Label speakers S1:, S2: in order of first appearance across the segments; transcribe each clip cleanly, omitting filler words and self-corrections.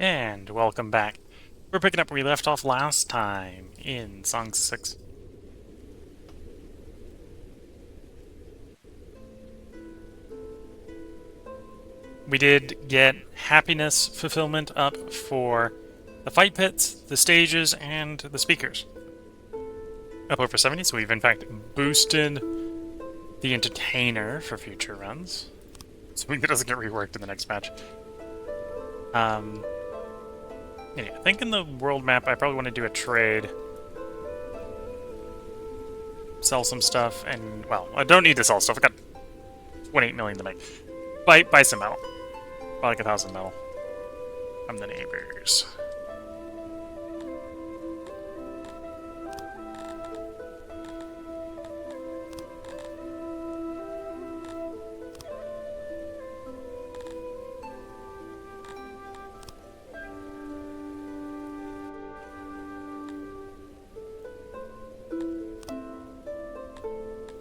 S1: And welcome back. We're picking up where we left off last time in Song 6. We did get happiness fulfillment up for the fight pits, the stages, and the speakers. Up over 70, so we've in fact boosted the entertainer for future runs. So it doesn't get reworked in the next patch. Yeah, I think in the world map I probably want to do a trade. Sell some stuff, and, well, I don't need to sell stuff. I got 28 million to make. Buy some metal. Buy like 1,000 metal from the neighbors.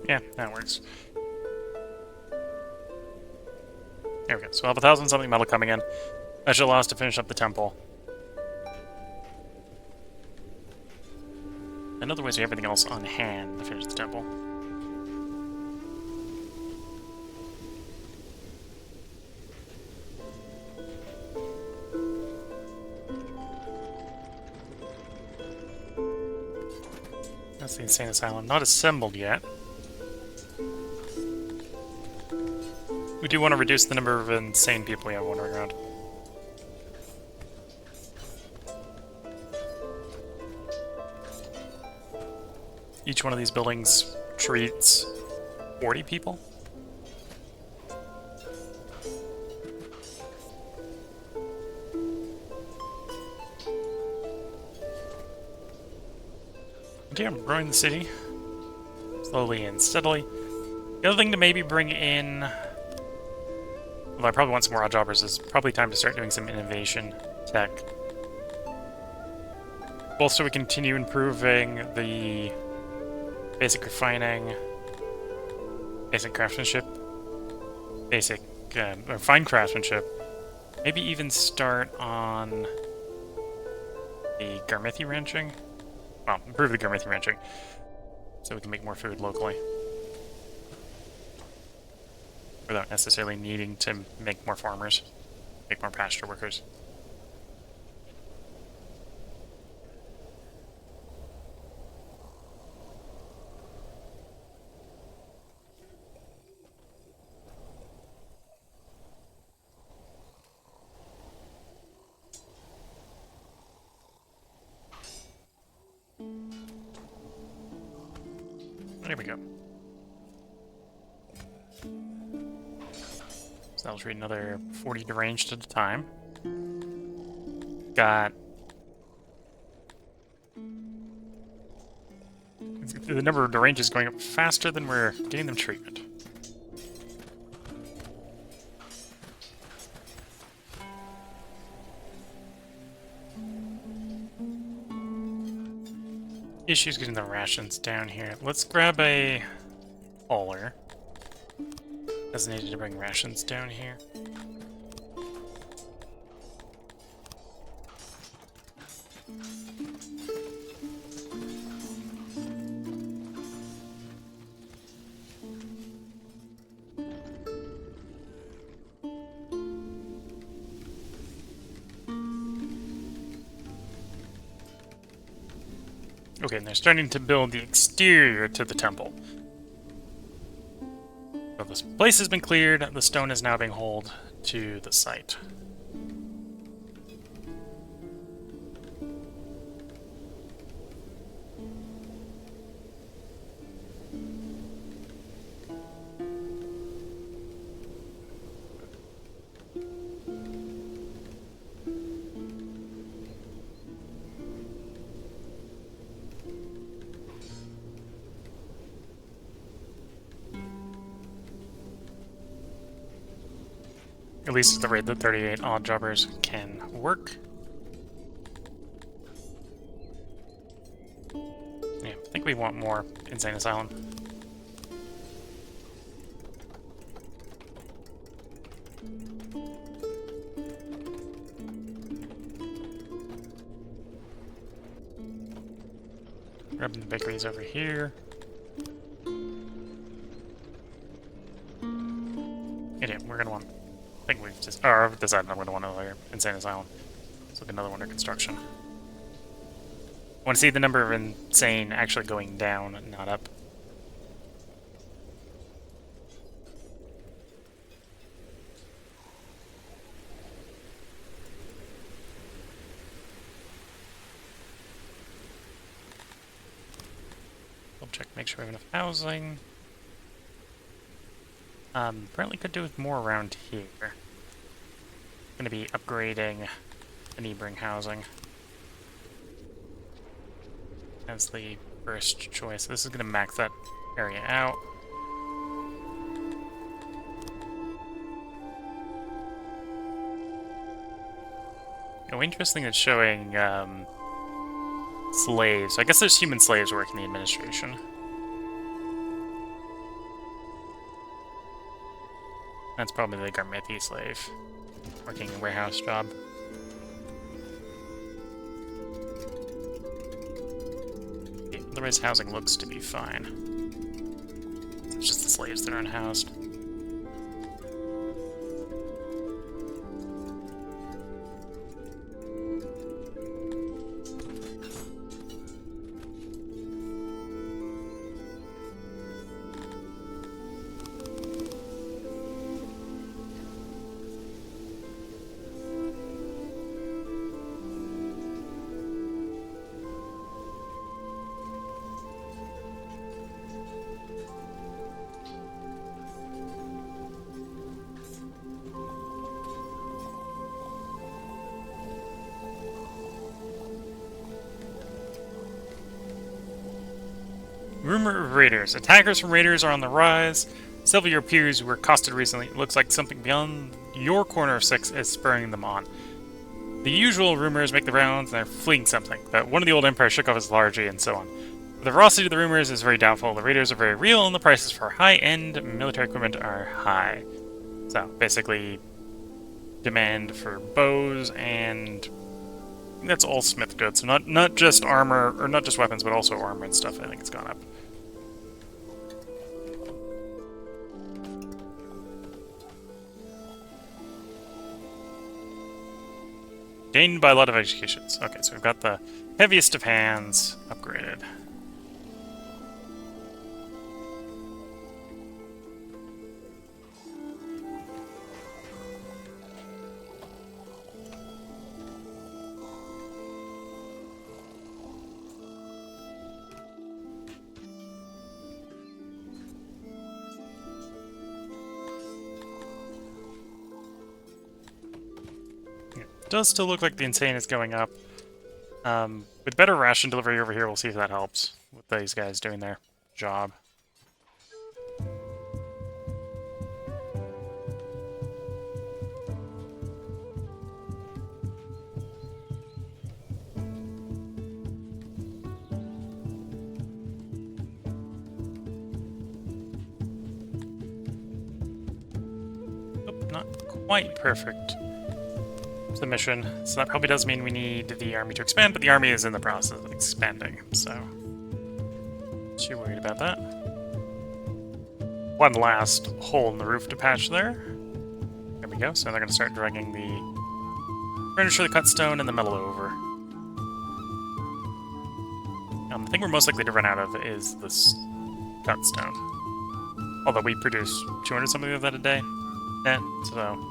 S1: Yeah, that works. There we go. So we'll have 1,000 something metal coming in. That should allow us to finish up the temple. And otherwise we have everything else on hand to finish the temple. That's the insane asylum. Not assembled yet. We do want to reduce the number of insane people we have wandering around. Each one of these buildings treats 40 people. Okay, I'm growing the city slowly and steadily. The other thing to maybe bring in, although I probably want some more odd jobbers, is probably time to start doing some innovation tech. Both so we continue improving the basic refining, basic craftsmanship, basic fine craftsmanship. Maybe even start on the Garthimi ranching. Well, improve the Garthimi ranching so we can make more food locally without necessarily needing to make more farmers, make more pasture workers. There we go. So that'll treat another 40 deranged at a time. Got the number of deranged is going up faster than we're getting them treatment. Issues getting the rations down here. Let's grab a hauler. Designated to bring rations down here. Okay, and they're starting to build the exterior to the temple. So this place has been cleared, the stone is now being hauled to the site. At least at the rate that 38 odd jobbers can work. Yeah, I think we want more insane asylum. Grabbing the bakeries over here. Yeah, we're gonna want... I think we've just... Or I've decided I'm gonna want another insane asylum. Let's look at another one under construction. I want to see the number of insane actually going down, not up. Double check, make sure we have enough housing. Apparently could do with more around here. Gonna be upgrading the neighboring housing as the first choice. This is gonna max that area out. Oh, interesting, it's showing slaves. I guess there's human slaves working the administration. That's probably the Garthimi slave, working a warehouse job. Yeah, otherwise, housing looks to be fine. It's just the slaves that are unhoused. Rumor of raiders. Attackers from raiders are on the rise. Several of your peers were accosted recently. It looks like something beyond your corner of 6 is spurring them on. The usual rumors make the rounds and they're fleeing something, but one of the old empires shook off his lethargy and so on. The veracity of the rumors is very doubtful. The raiders are very real and the prices for high-end military equipment are high. So, basically, demand for bows and... that's all smith goods. So not just armor, or not just weapons, but also armor and stuff. I think it's gone up. Gained by a lot of executions. Okay, so we've got the heaviest of hands upgraded. Does still look like the insane is going up. With better ration delivery over here, we'll see if that helps with these guys doing their job. Nope, not quite perfect. The mission, so that probably does mean we need the army to expand, but the army is in the process of expanding, so not too worried about that. One last hole in the roof to patch there. There we go, so they're going to start dragging the furniture, the cut stone, and the metal over. The thing we're most likely to run out of is this cut stone. Although we produce 200 something of that a day, so...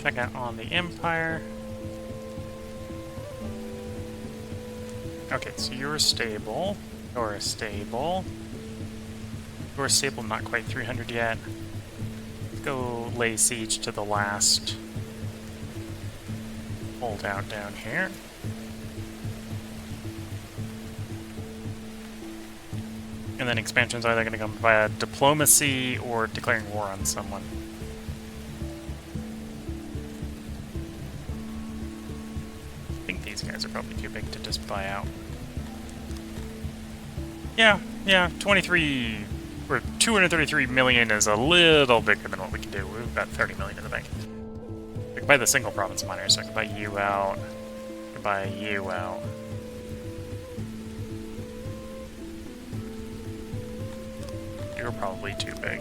S1: check out on the Empire. Okay, so you're stable. You're stable. You're stable, not quite 300 yet. Let's go lay siege to the last holdout down here. And then expansion's either going to come via diplomacy or declaring war on someone. I think these guys are probably too big to just buy out. Yeah, 23 or 233 million is a little bigger than what we can do. We've got 30 million in the bank. We can buy the single province miners, so I can buy you out. I can buy you out. You're probably too big.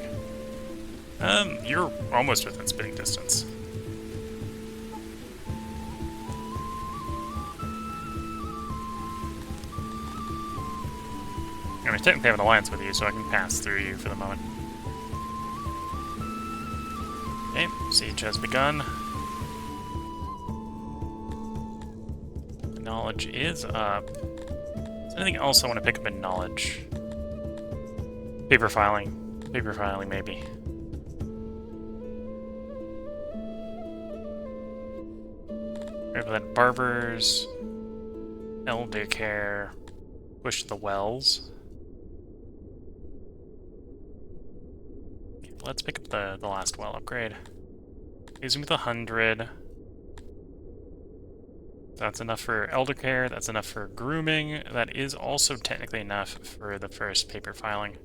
S1: You're almost within spitting distance. I mean, technically I have an alliance with you, so I can pass through you for the moment. Okay, siege has begun. Knowledge is up. Is there anything else I want to pick up in knowledge? Paper filing. Paper filing, maybe. Right, then barbers. Elder care. Push the wells. Let's pick up the last well upgrade. Using with 100. That's enough for elder care, that's enough for grooming. That is also technically enough for the first paper filing.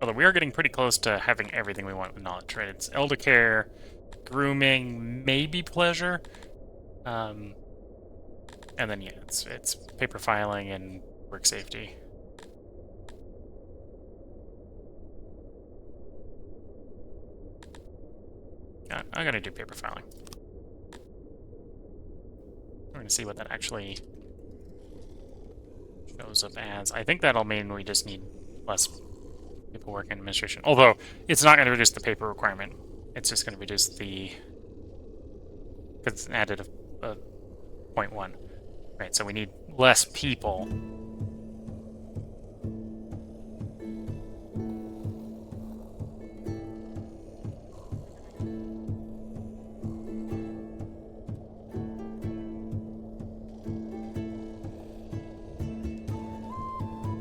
S1: Although we are getting pretty close to having everything we want with knowledge, right? It's elder care, grooming, maybe pleasure. And then yeah, it's paper filing and work safety. I'm gonna do paper filing. We're gonna see what that actually shows up as. I think that'll mean we just need less paperwork and administration. Although, it's not going to reduce the paper requirement. It's just going to reduce the... because it's added a 0.1. Right, so we need less people.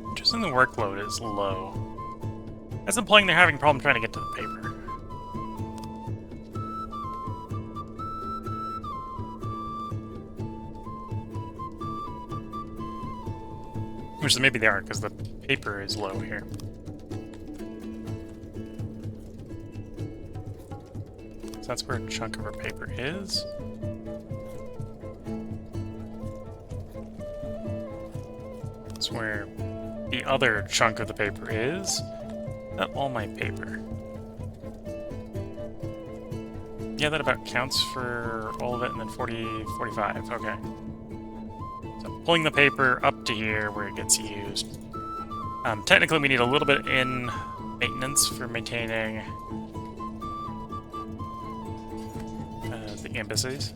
S1: Interesting, the workload is low. That's implying they're having a problem trying to get to the paper. Which is maybe they are, because the paper is low here. So that's where a chunk of our paper is. That's where the other chunk of the paper is. Not all my paper. Yeah, that about counts for all of it, and then 40, 45, okay. So pulling the paper up to here where it gets used. Technically we need a little bit in maintenance for maintaining the embassies.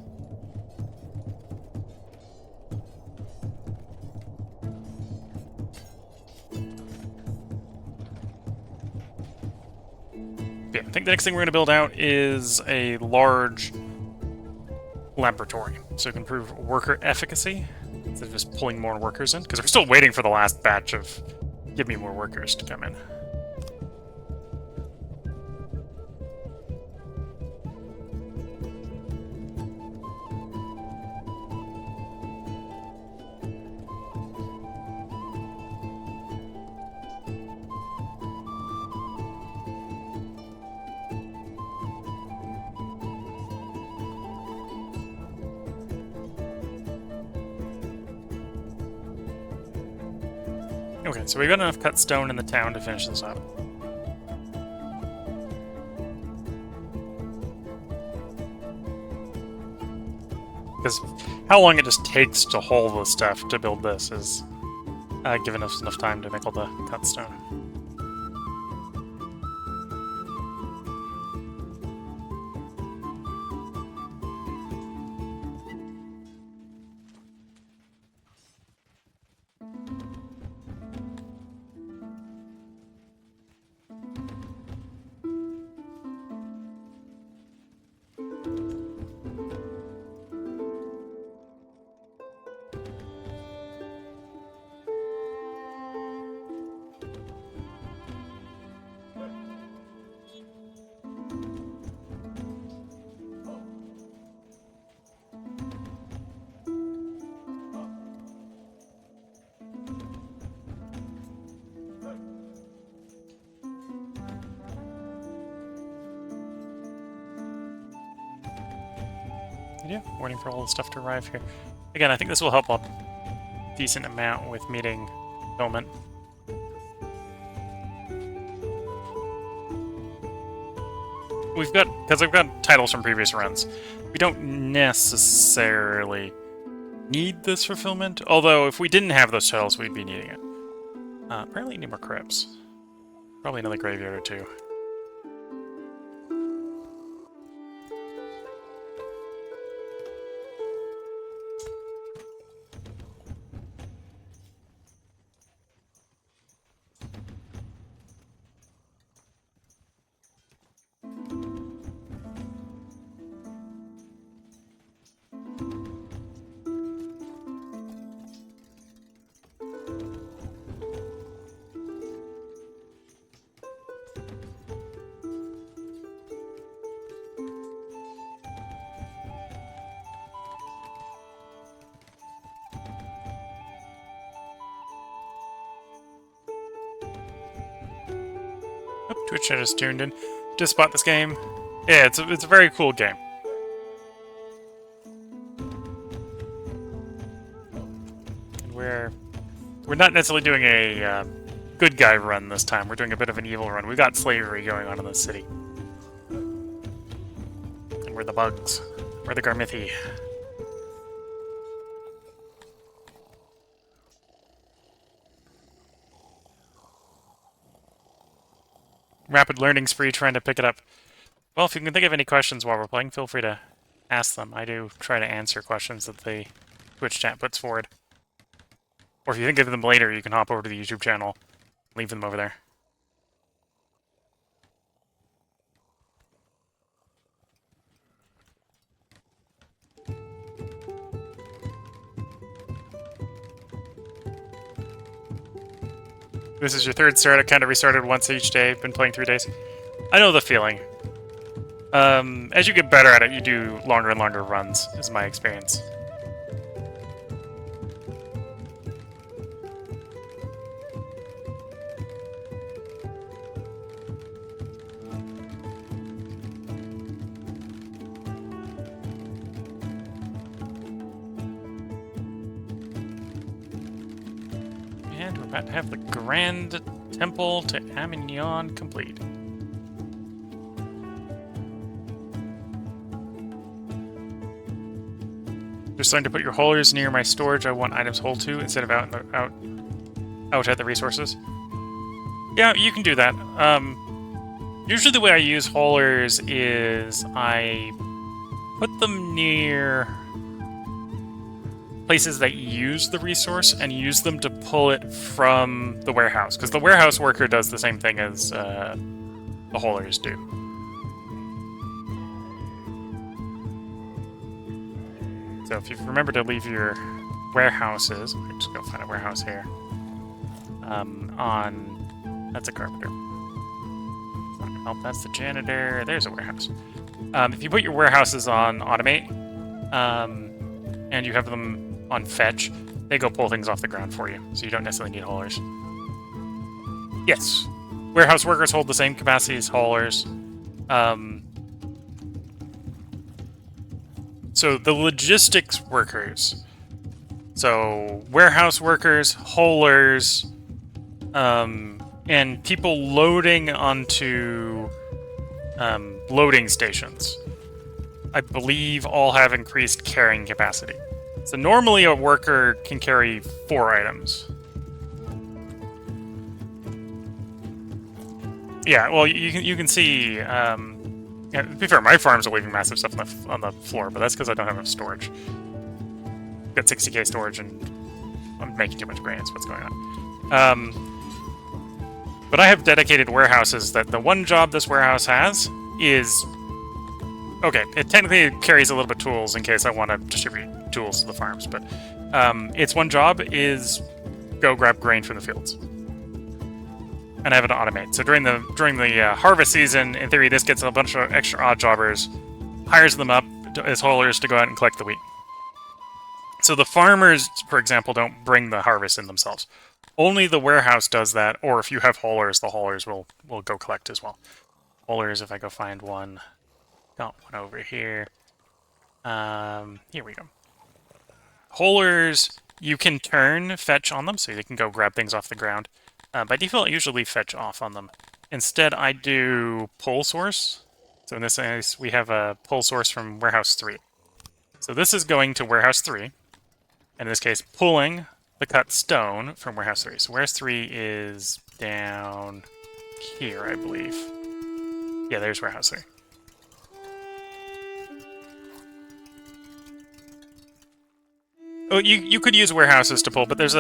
S1: Yeah, I think the next thing we're going to build out is a large laboratory, so we can improve worker efficacy instead of just pulling more workers in, because we're still waiting for the last batch of give me more workers to come in. Okay, so we've got enough cut stone in the town to finish this up. Because how long it just takes to haul the stuff to build this is giving us enough time to make all the cut stone. Yeah, waiting for all the stuff to arrive here. Again, I think this will help a decent amount with meeting fulfillment. Because I've got titles from previous runs, we don't necessarily need this fulfillment, although if we didn't have those titles, we'd be needing it. Apparently need more crypts. Probably another graveyard or two. Oh, Twitch chat just tuned in. Just bought this game. Yeah, it's a very cool game. And we're not necessarily doing a good guy run this time. We're doing a bit of an evil run. We've got slavery going on in this city. And we're the bugs. We're the Garthimi. Rapid learning's free, trying to pick it up. Well, if you can think of any questions while we're playing, feel free to ask them. I do try to answer questions that the Twitch chat puts forward. Or if you think of them later, you can hop over to the YouTube channel, leave them over there. This is your third start. I kind of restarted once each day. Been playing 3 days. I know the feeling. As you get better at it, you do longer and longer runs, is my experience. And we're about to have the Grand Temple to Amignon complete. Just starting to put your haulers near my storage. I want items hold to instead of out at the resources. Yeah, you can do that. Usually the way I use haulers is I put them near places that use the resource and use them to pull it from the warehouse, because the warehouse worker does the same thing as the haulers do. So if you remember to leave your warehouses, let me just go find a warehouse here. That's a carpenter. Oh, that's the janitor. There's a warehouse. If you put your warehouses on automate, and you have them on fetch, they go pull things off the ground for you, so you don't necessarily need haulers. Yes, warehouse workers hold the same capacity as haulers. So the logistics workers, so warehouse workers, haulers, and people loading onto loading stations, I believe all have increased carrying capacity. So normally a worker can carry 4 items. Yeah, well, you can see. Yeah, to be fair, my farms are leaving massive stuff on the floor, but that's because I don't have enough storage. Got 60k storage, and I'm making too much grain. That's what's going on. But I have dedicated warehouses that the one job this warehouse has is... Okay, it technically carries a little bit of tools in case I want to distribute tools to the farms, but its one job is go grab grain from the fields. And I have it to automate. So during the harvest season, in theory, this gets a bunch of extra odd jobbers, hires them up as haulers to go out and collect the wheat. So the farmers, for example, don't bring the harvest in themselves. Only the warehouse does that, or if you have haulers, the haulers will go collect as well. Haulers, if I go find one, got one over here. Here we go. Holers, you can turn fetch on them, so they can go grab things off the ground. By default, I usually fetch off on them. Instead, I do pull source. So in this case, we have a pull source from warehouse 3. So this is going to warehouse 3. And in this case, pulling the cut stone from warehouse 3. So warehouse 3 is down here, I believe. Yeah, there's warehouse 3. Oh, you could use warehouses to pull, but there's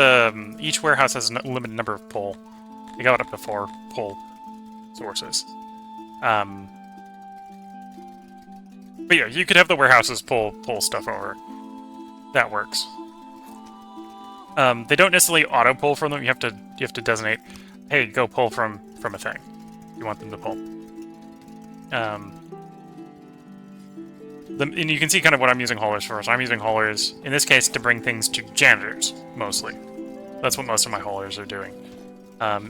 S1: each warehouse has a limited number of pull. You got up to 4 pull sources. But yeah, you could have the warehouses pull stuff over. That works. They don't necessarily auto pull from them. You have to designate, hey, go pull from a thing. You want them to pull. And you can see kind of what I'm using haulers for. So I'm using haulers, in this case, to bring things to janitors, mostly. That's what most of my haulers are doing.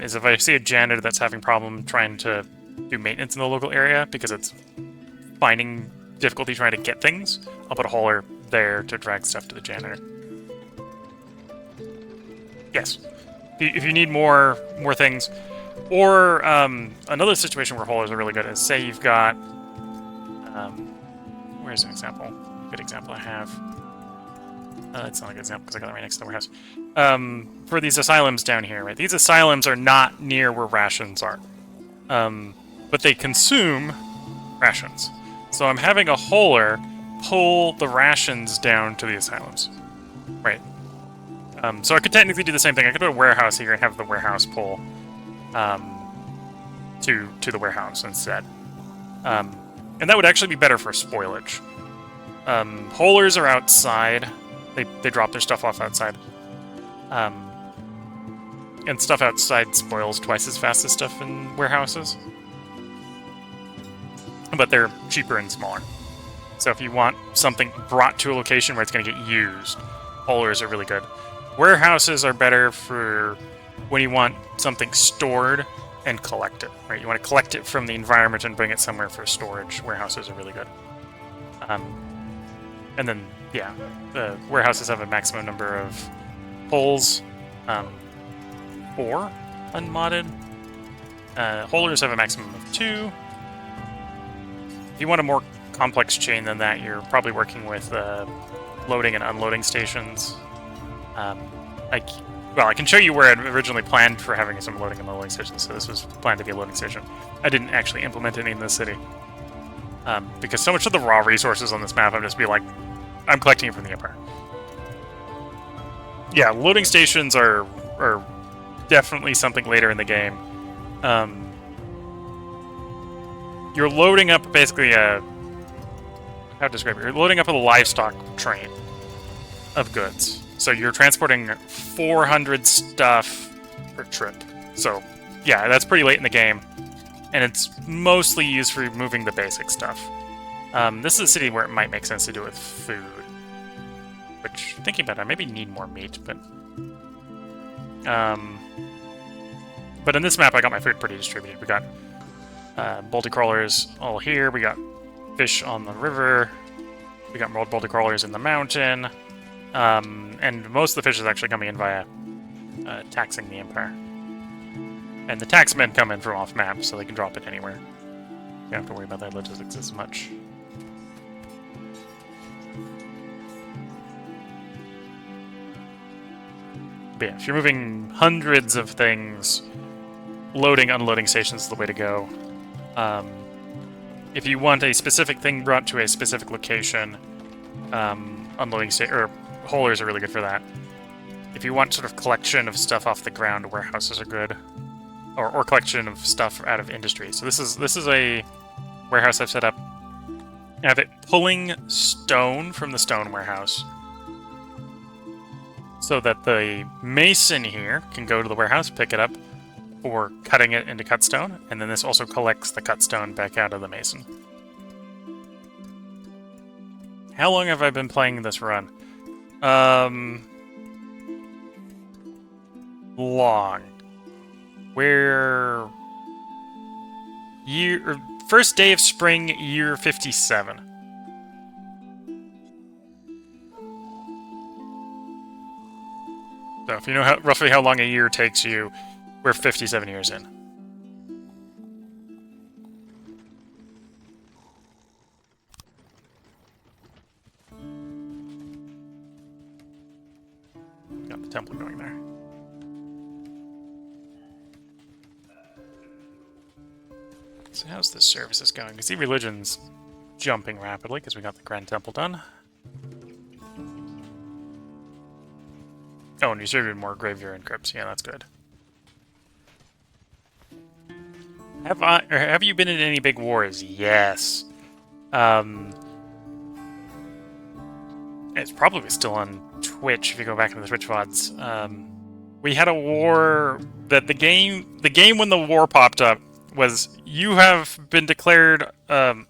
S1: Is if I see a janitor that's having problem trying to do maintenance in the local area, because it's finding difficulty trying to get things, I'll put a hauler there to drag stuff to the janitor. Yes. If you need more things, or another situation where haulers are really good is, say you've got... where's an example? Good example I have. It's not a good example because I got it right next to the warehouse. For these asylums down here, right? These asylums are not near where rations are. But they consume rations. So I'm having a hauler pull the rations down to the asylums. Right. So I could technically do the same thing. I could put a warehouse here and have the warehouse pull to the warehouse instead. And that would actually be better for spoilage. Haulers are outside. They drop their stuff off outside. And stuff outside spoils twice as fast as stuff in warehouses. But they're cheaper and smaller. So if you want something brought to a location where it's going to get used, haulers are really good. Warehouses are better for when you want something stored and collect it, right? You want to collect it from the environment and bring it somewhere for storage. Warehouses are really good. And then, yeah, the warehouses have a maximum number of pulls, 4 unmodded. Haulers have a maximum of 2. If you want a more complex chain than that, you're probably working with loading and unloading stations. Well, I can show you where I'd originally planned for having some loading and unloading stations, so this was planned to be a loading station. I didn't actually implement any in the city. Because so much of the raw resources on this map, I'm just be like, I'm collecting it from the Empire. Yeah, loading stations are definitely something later in the game. You're loading up basically how to describe it? You're loading up a livestock train of goods. So you're transporting 400 stuff per trip. So, yeah, that's pretty late in the game. And it's mostly used for moving the basic stuff. This is a city where it might make sense to do it with food. Which, thinking about it, I maybe need more meat, but... But in this map, I got my food pretty distributed. We got bolty crawlers all here. We got fish on the river. We got bolty crawlers in the mountain. And most of the fish is actually coming in via taxing the Empire. And the taxmen come in from off-map, so they can drop it anywhere. You don't have to worry about that logistics as much. But yeah, if you're moving hundreds of things, loading, unloading stations is the way to go. If you want a specific thing brought to a specific location, unloading or haulers are really good for that. If you want sort of collection of stuff off the ground, warehouses are good. Or collection of stuff out of industry. So this is a warehouse I've set up. I have it pulling stone from the stone warehouse, so that the mason here can go to the warehouse, pick it up, or cutting it into cut stone, and then this also collects the cut stone back out of the mason. How long have I been playing this run? Long. Where... First day of spring, year 57. So if you know roughly how long a year takes you, we're 57 years in. Got the temple going there. So how's the services going? Because the religion's jumping rapidly because we got the Grand Temple done. Oh, and you served more graveyard and crypts. Yeah, that's good. Have you been in any big wars? Yes. It's probably still on Twitch if you go back into the Twitch VODs. We had a war that the game when the war popped up was you have been declared. I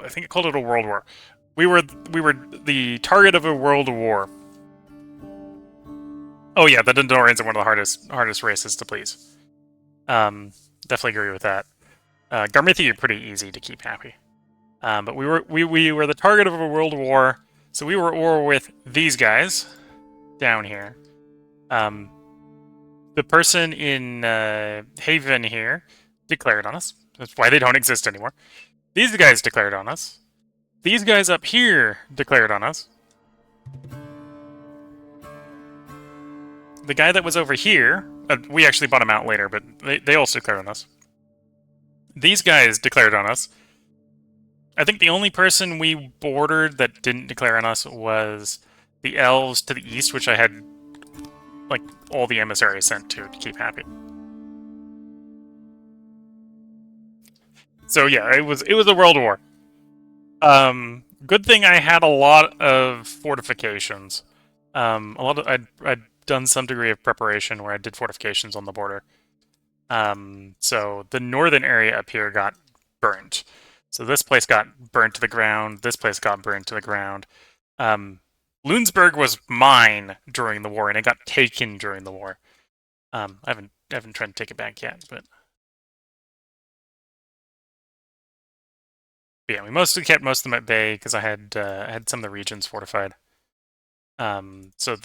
S1: think it called it a world war. We were the target of a world war. Oh yeah, the Dondorians are one of the hardest races to please. Definitely agree with that. Garthimi are pretty easy to keep happy. But we were the target of a world war, so we were at war with these guys down here. The person in Haven here declared on us. That's why they don't exist anymore. These guys declared on us. These guys up here declared on us. The guy that was over here, we actually bought him out later, but they also declared on us. These guys declared on us. I think the only person we bordered that didn't declare on us was the elves to the east, which I had like all the emissaries sent to keep happy. So yeah, it was a world war. Good thing I had a lot of fortifications. I'd done some degree of preparation where I did fortifications on the border. So the northern area up here got burnt. So this place got burnt to the ground. This place got burnt to the ground. Lunsburg was mine during the war, and it got taken during the war. I haven't tried to take it back yet, but yeah, we mostly kept most of them at bay because I had some of the regions fortified. So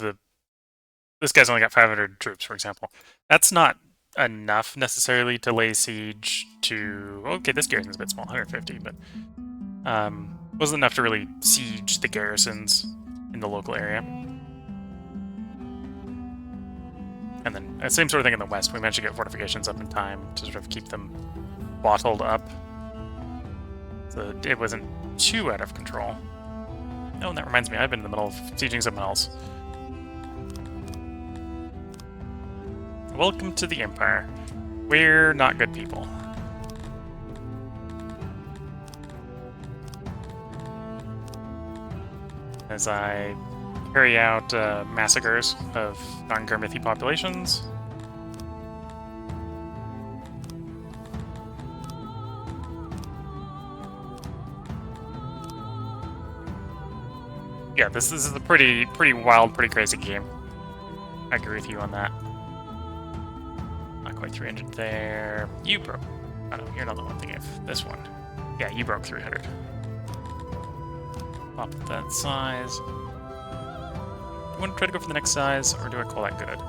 S1: this guy's only got 500 troops, for example. That's not enough necessarily to lay siege to. Okay, this garrison's a bit small, 150, but wasn't enough to really siege the garrisons in the local area. And then same sort of thing in the west. We managed to get fortifications up in time to sort of keep them bottled up, so it wasn't too out of control. Oh, and that reminds me, I've been in the middle of sieging someone else. Welcome to the Empire. We're not good people. As I carry out massacres of non-Garthimi populations. Yeah, this is a pretty wild, pretty crazy game. I agree with you on that. Not quite 300 there. You broke. Oh no, you're not the one thinking of this one. Yeah, you broke 300. Pop that size. Do you want to try to go for the next size, or do I call that good?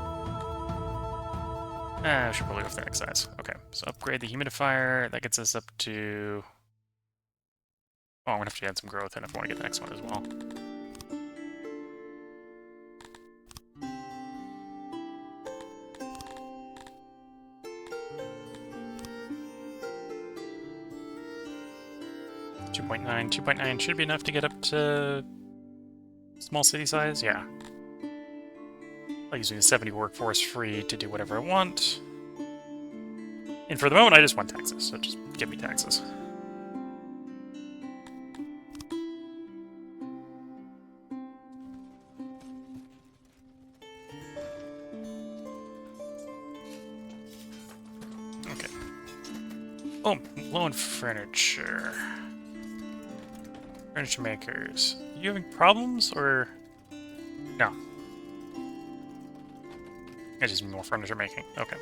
S1: I should probably go for the next size. Okay, so upgrade the humidifier. That gets us up to... Oh, I'm going to have to add some growth in if I want to get the next one as well. .2.9. 2.9 should be enough to get up to small city size, yeah. I'm using a 70 workforce free to do whatever I want. And for the moment, I just want taxes, so just give me taxes. Okay. Oh, low on furniture. Furniture makers. Are you having problems, or... No. I just need more furniture making. Okay.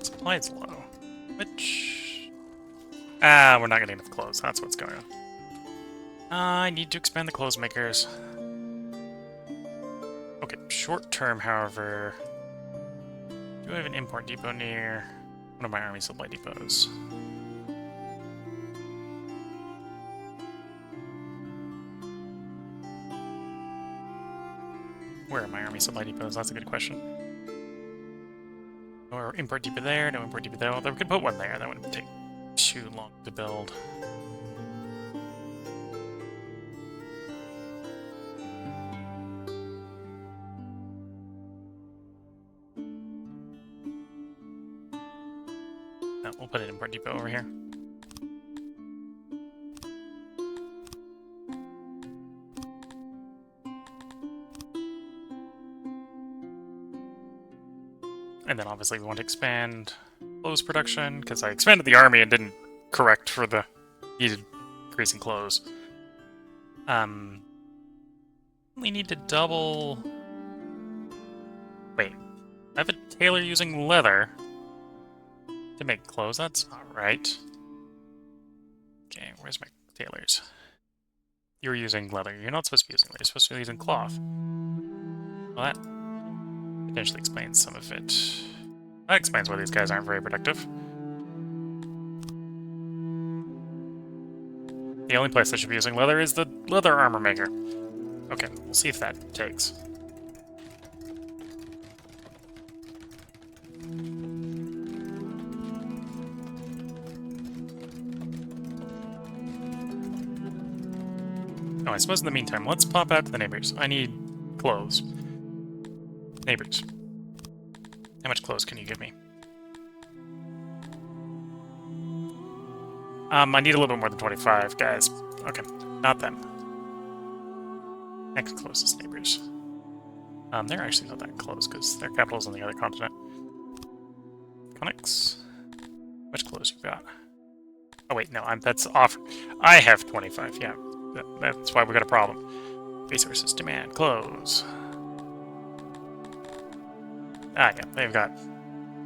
S1: Supply is low. Which... Ah, we're not getting enough clothes. That's what's going on. I need to expand the clothes makers. Okay, short term, however... Do I have an import depot near one of my army supply depots? Where are my army supply depots? That's a good question. Or import depot there, no import depot there. Although we could put one there, that wouldn't take too long to build. No, we'll put an import depot over here. And then obviously we want to expand clothes production, because I expanded the army and didn't correct for the needed increase in clothes. We need to double... Wait, I have a tailor using leather to make clothes? That's not right. Okay, where's my tailors? You're using leather. You're not supposed to be using leather. You're supposed to be using cloth. Well, that potentially explains some of it. That explains why these guys aren't very productive. The only place that should be using leather is the leather armor maker. Okay, we'll see if that takes. Oh, I suppose in the meantime, let's pop out to the neighbors. I need clothes. Neighbors. How much clothes can you give me? I need a little bit more than 25, guys. Okay, not them. Next closest neighbors. They're actually not that close, because their capital's on the other continent. Conics. How much clothes you got? Oh wait, no, that's off. I have 25, yeah. That's why we got a problem. Resources, demand, clothes. Ah, yeah, they've got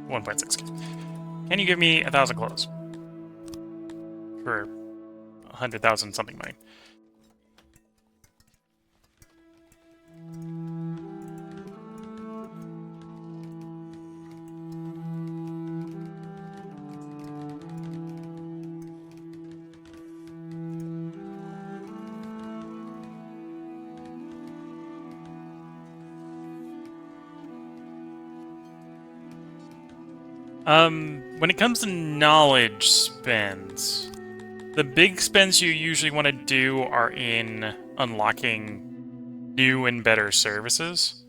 S1: 1.6k. Can you give me 1,000 clothes? For 100,000 something money. When it comes to knowledge spends, the big spends you usually want to do are in unlocking new and better services.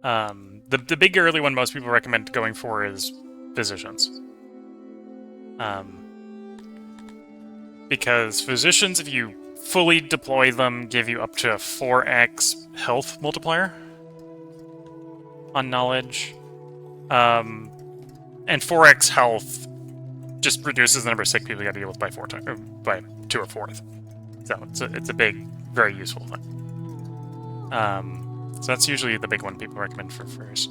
S1: The big early one most people recommend going for is physicians. Because physicians, if you fully deploy them, give you up to a 4x health multiplier on knowledge. And 4x health just reduces the number of sick people you got to deal with by 4 times, or by 2 or 4th. So it's a big, very useful thing. So that's usually the big one people recommend for first.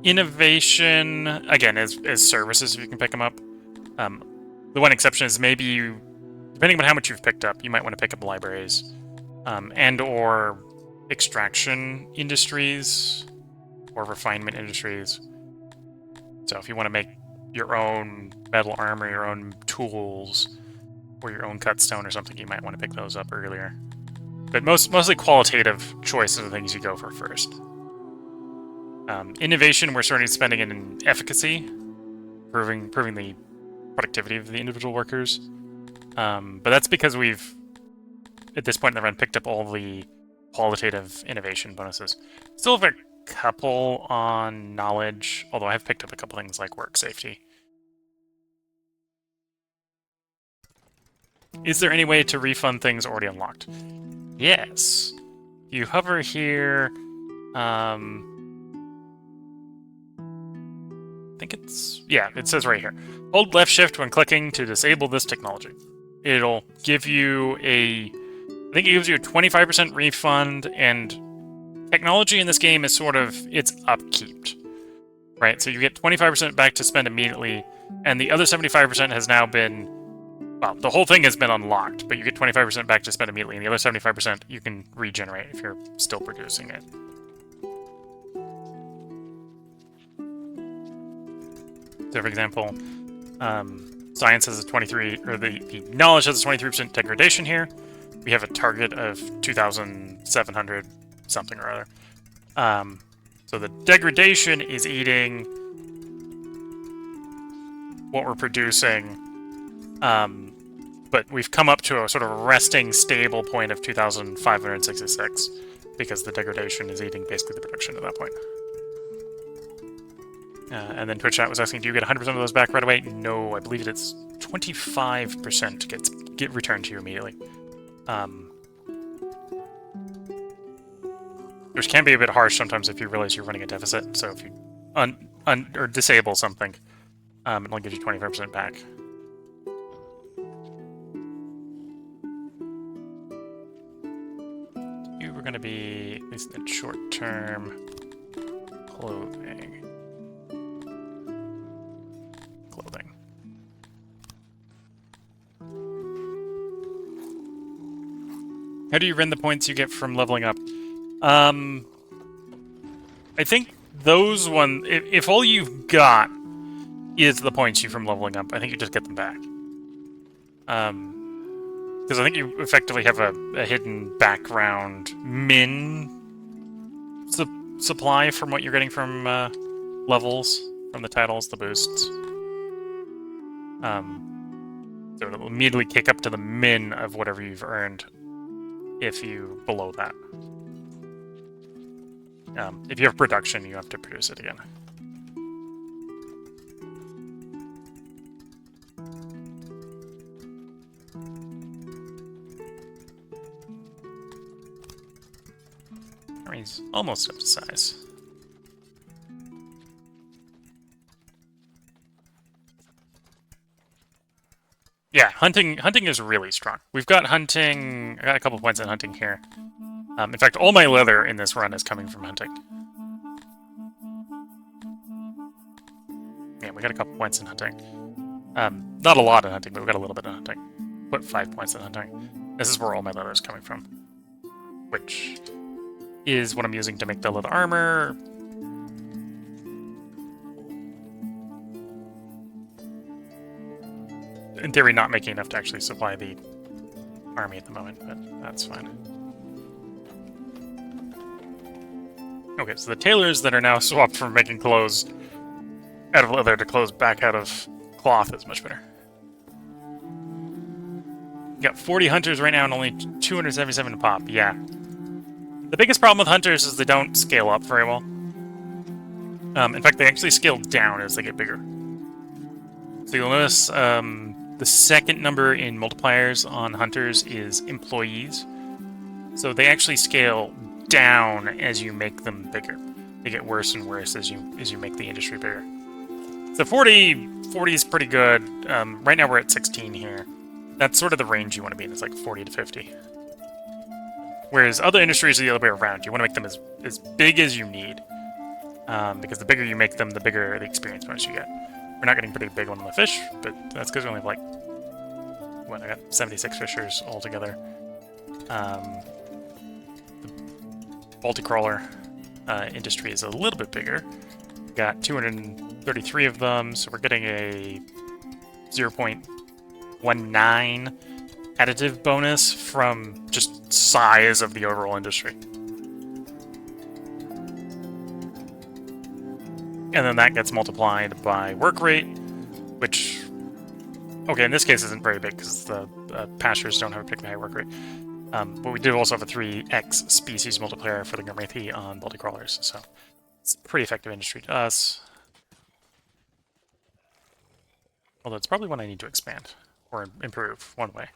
S1: Innovation, again, is services if you can pick them up. The one exception is maybe you, depending on how much you've picked up, you might want to pick up libraries, and or extraction industries, or refinement industries. So if you want to make your own metal armor, your own tools, or your own cut stone or something, you might want to pick those up earlier. But mostly qualitative choice of the things you go for first. Innovation, we're starting spending it in efficacy, proving the productivity of the individual workers. But that's because we've, at this point in the run, picked up all the qualitative innovation bonuses. Still have a couple on knowledge, although I have picked up a couple things like work safety. Is there any way to refund things already unlocked? Yes. You hover here, I think it's, yeah, it says right here. Hold left shift when clicking to disable this technology. It'll give you I think it gives you a 25% refund, and technology in this game is sort of, it's upkeeped, right? So you get 25% back to spend immediately, and the other 75% has now been Well, the whole thing has been unlocked, but you get 25% back to spend immediately, and the other 75% you can regenerate if you're still producing it. So, for example, science has a 23, or the knowledge has a 23% degradation here. We have a target of 2,700 something or other. So the degradation is eating what we're producing, but we've come up to a sort of resting stable point of 2,566 because the degradation is eating basically the production at that point. And then Twitch chat was asking, do you get 100% of those back right away? No, I believe it's 25% get returned to you immediately. Which can be a bit harsh sometimes if you realize you're running a deficit. So if you or disable something, it'll give you 25% back. You were going to be, at least in short-term, clothing. How do you rend the points you get from leveling up? I think those ones, if all you've got is the points you from leveling up, I think you just get them back. Because I think you effectively have a hidden background min supply from what you're getting from levels, from the titles, the boosts. So it'll immediately kick up to the min of whatever you've earned if you below that. If you have production, you have to produce it again. I mean, he's almost up to size. Yeah, hunting is really strong. We've got hunting. I got a couple points in hunting here. In fact, all my leather in this run is coming from hunting. Yeah, we got a couple points in hunting. Not a lot in hunting, but we got a little bit in hunting. Put 5 points in hunting. This is where all my leather is coming from, which is what I'm using to make the leather armor. In theory, not making enough to actually supply the army at the moment, but that's fine. Okay, so the tailors that are now swapped from making clothes out of leather to clothes back out of cloth is much better. You got 40 hunters right now and only 277 to pop, yeah. The biggest problem with hunters is they don't scale up very well. In fact, they actually scale down as they get bigger. So you'll notice the second number in multipliers on hunters is employees. So they actually scale down as you make them bigger. They get worse and worse as you make the industry bigger. So 40 is pretty good. Right now we're at 16 here. That's sort of the range you want to be in. It's like 40 to 50. Whereas other industries are the other way around. You want to make them as big as you need. Because the bigger you make them, the bigger the experience bonus you get. We're not getting pretty big on the fish, but that's because we only have, like, what, I got 76 fishers altogether. The multi-crawler industry is a little bit bigger. We got 233 of them, so we're getting a 0.19 additive bonus from just size of the overall industry. And then that gets multiplied by work rate, which, okay, in this case isn't very big because the pastures don't have a particularly high work rate. But we do also have a 3x species multiplier for the Garthimi on multi-crawlers, so it's a pretty effective industry to us. Although it's probably one I need to expand, or improve, one way.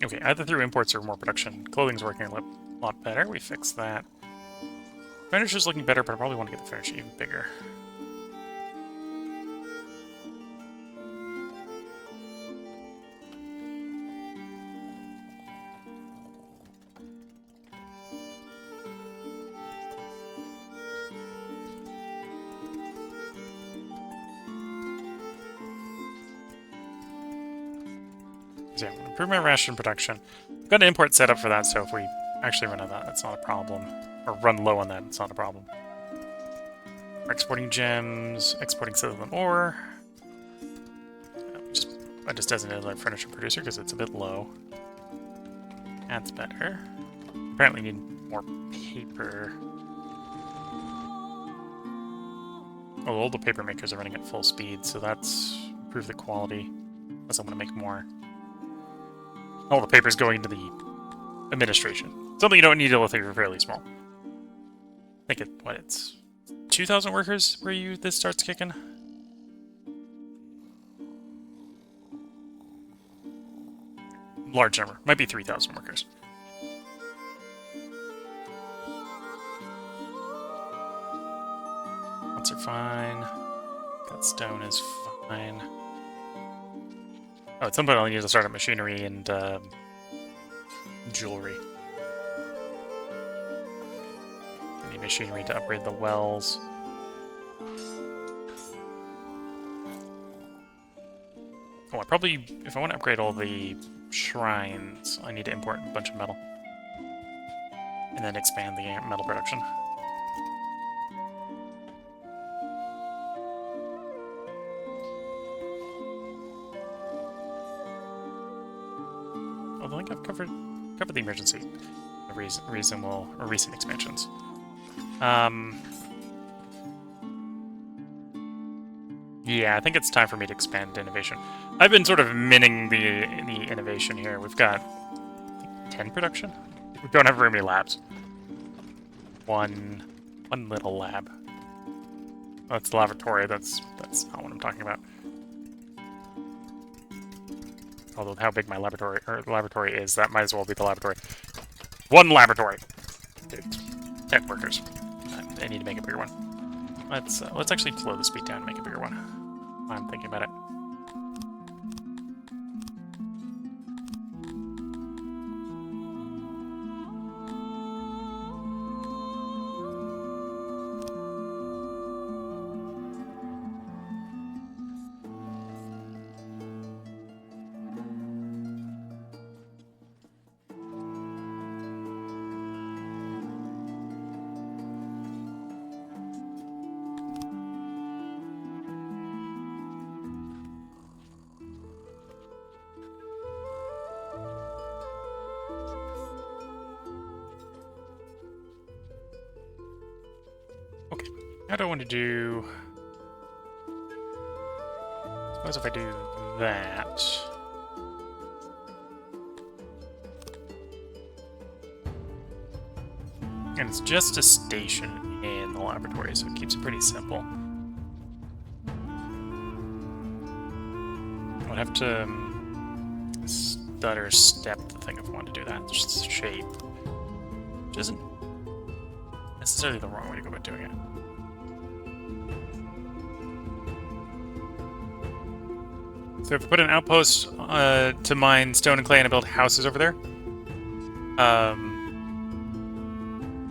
S1: Okay, either through imports or more production. Clothing's working a lot better. We fixed that. Finisher's looking better, but I probably want to get the finish even bigger. So yeah, improve my ration production. I've got an import set up for that, so if we actually run out of that, that's not a problem. Or run low on that, it's not a problem. We're exporting gems, exporting silicon ore. I just designated like furniture producer because it's a bit low. That's better. Apparently need more paper. Oh, all the paper makers are running at full speed, so that's improve the quality. Unless I want to make more. All the paper's going into the administration. Something you don't need to look are fairly small. I think it's 2,000 workers where this starts kicking? Large number. Might be 3,000 workers. Huts are fine. That stone is fine. Oh, at some point I'll need to start up machinery and jewelry. I need machinery to upgrade the wells. Oh, if I want to upgrade all the shrines, I need to import a bunch of metal. And then expand the metal production. Although I think I've covered the emergency, recent expansions. Yeah, I think it's time for me to expand innovation. I've been sort of minning the innovation here. We've got 10 production. We don't have very many labs. One little lab. Oh, that's the laboratory. That's not what I'm talking about. Although how big my laboratory is, that might as well be the laboratory. One laboratory. 10 workers. I need to make a bigger one. Let's actually slow the speed down and make a bigger one. I'm thinking about it. Okay, how do I want to do... Suppose if I do that... And it's just a station in the laboratory, so it keeps it pretty simple. I would have to stutter step the thing if I want to do that. It's just shape. Which isn't necessarily the wrong way to go about doing it. So if I put an outpost to mine stone and clay and I build houses over there.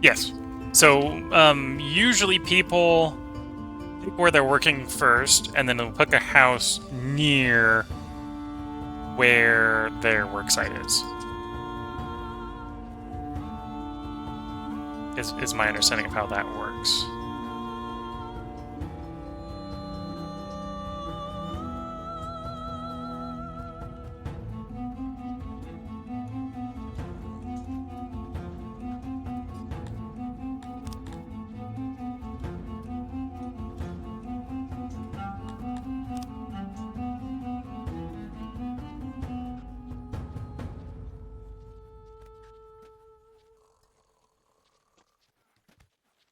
S1: Yes. So usually people pick where they're working first, and then they'll pick a house near where their work site is my understanding of how that works.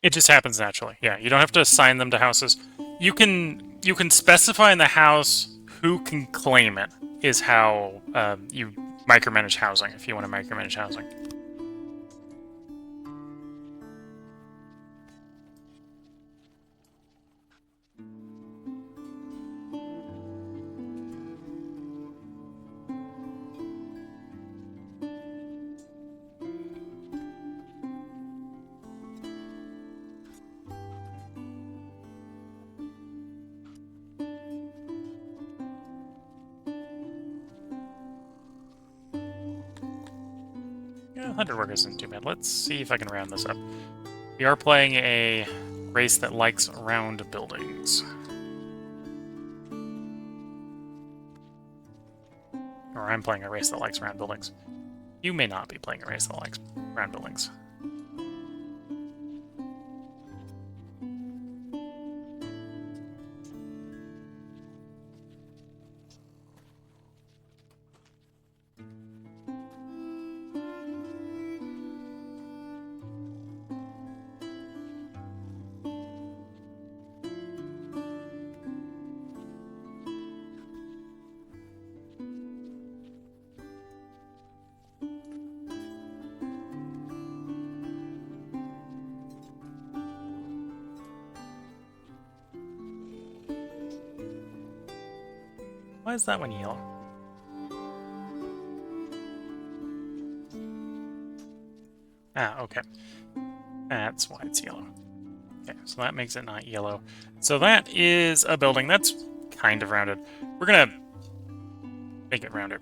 S1: It just happens naturally. Yeah, you don't have to assign them to houses. You can specify in the house who can claim it. Is how you micromanage housing if you want to micromanage housing. 100 workers isn't too bad. Let's see if I can round this up. We are playing a race that likes round buildings. Or I'm playing a race that likes round buildings. You may not be playing a race that likes round buildings. Why is that one yellow? Ah, okay. That's why it's yellow. Okay, so that makes it not yellow. So that is a building that's kind of rounded. We're gonna make it rounder.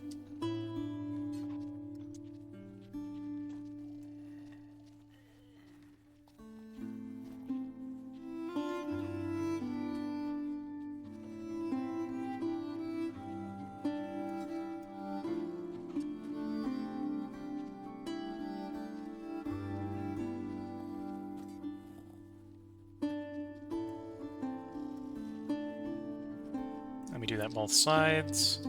S1: Let me do that both sides. I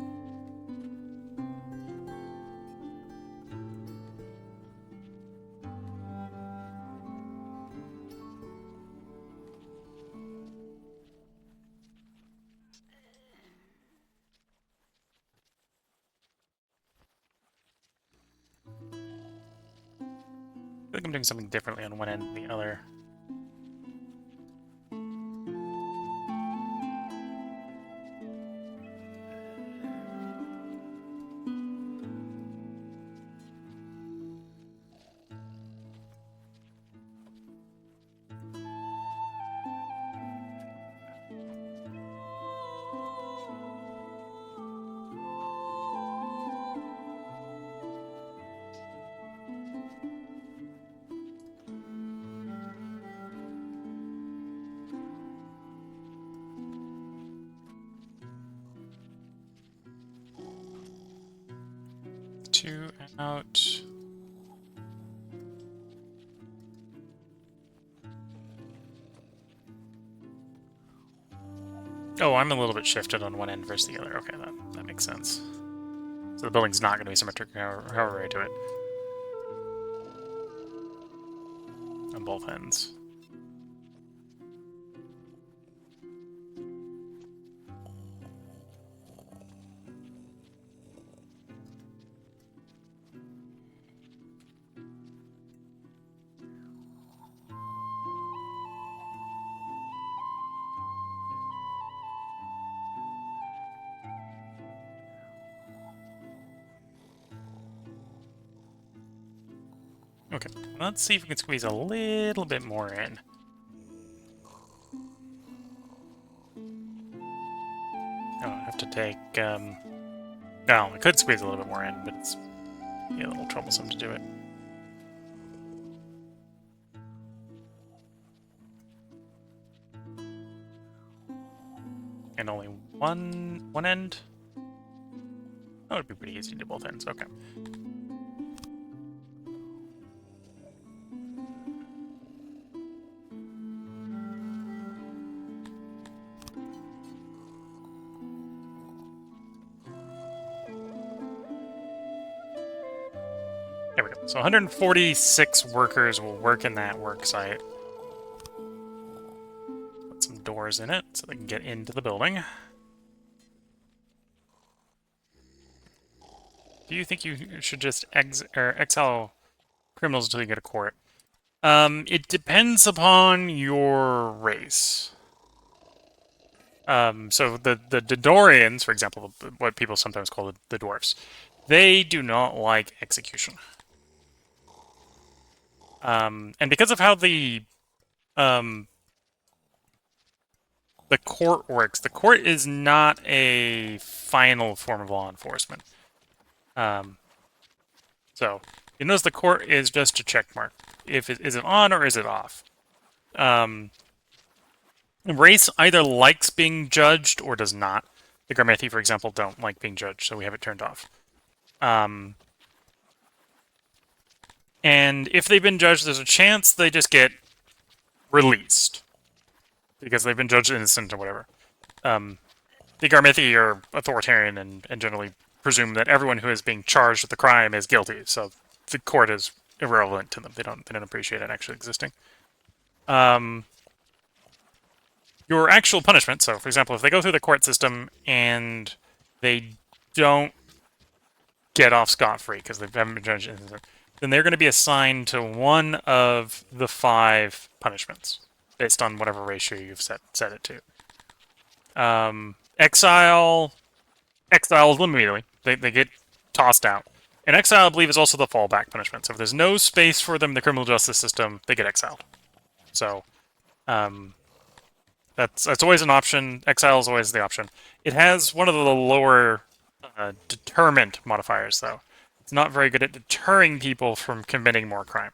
S1: feel like I'm doing something differently on one end than the other. Two out. Oh, I'm a little bit shifted on one end versus the other. Okay, that makes sense. So the building's not going to be symmetric however I do it. On both ends. Okay, let's see if we can squeeze a little bit more in. Oh, I have to take, no, I could squeeze a little bit more in, but it's a little troublesome to do it. And only one end? That would be pretty easy to do both ends, okay. There we go. So 146 workers will work in that work site. Put some doors in it so they can get into the building. Do you think you should just exile criminals until you get a court? It depends upon your race. So the Dondorians, for example, what people sometimes call the dwarfs, they do not like execution. And because of how the court works, the court is not a final form of law enforcement. So you notice the court is just a check mark. Is it on or is it off? Race either likes being judged or does not. The Garmethi, for example, don't like being judged, so we have it turned off. And if they've been judged, there's a chance they just get released because they've been judged innocent or whatever. The Garmethi are authoritarian and generally presume that everyone who is being charged with the crime is guilty, so the court is irrelevant to them. They don't appreciate it actually existing. Your actual punishment, so for example, if they go through the court system and they don't get off scot-free because they haven't been judged, then they're going to be assigned to one of the 5 punishments based on whatever ratio you've set it to. Exile them immediately. They get tossed out. And exile, I believe, is also the fallback punishment. So if there's no space for them in the criminal justice system, they get exiled. So that's always an option. Exile is always the option. It has one of the lower deterrent modifiers, though. It's not very good at deterring people from committing more crime.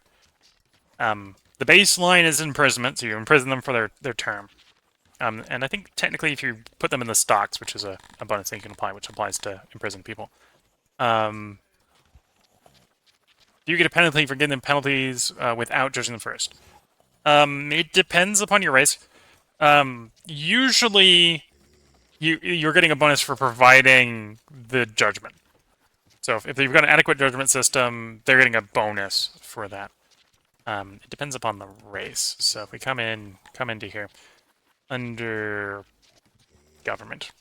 S1: The baseline is imprisonment, so you imprison them for their term. And I think technically if you put them in the stocks, which is a bonus thing you can apply, which applies to imprisoned people, you get a penalty for getting them penalties without judging them first. It depends upon your race. Usually, you're getting a bonus for providing the judgment. So if you've got an adequate judgment system, they're getting a bonus for that. It depends upon the race. So if we come into here, under government,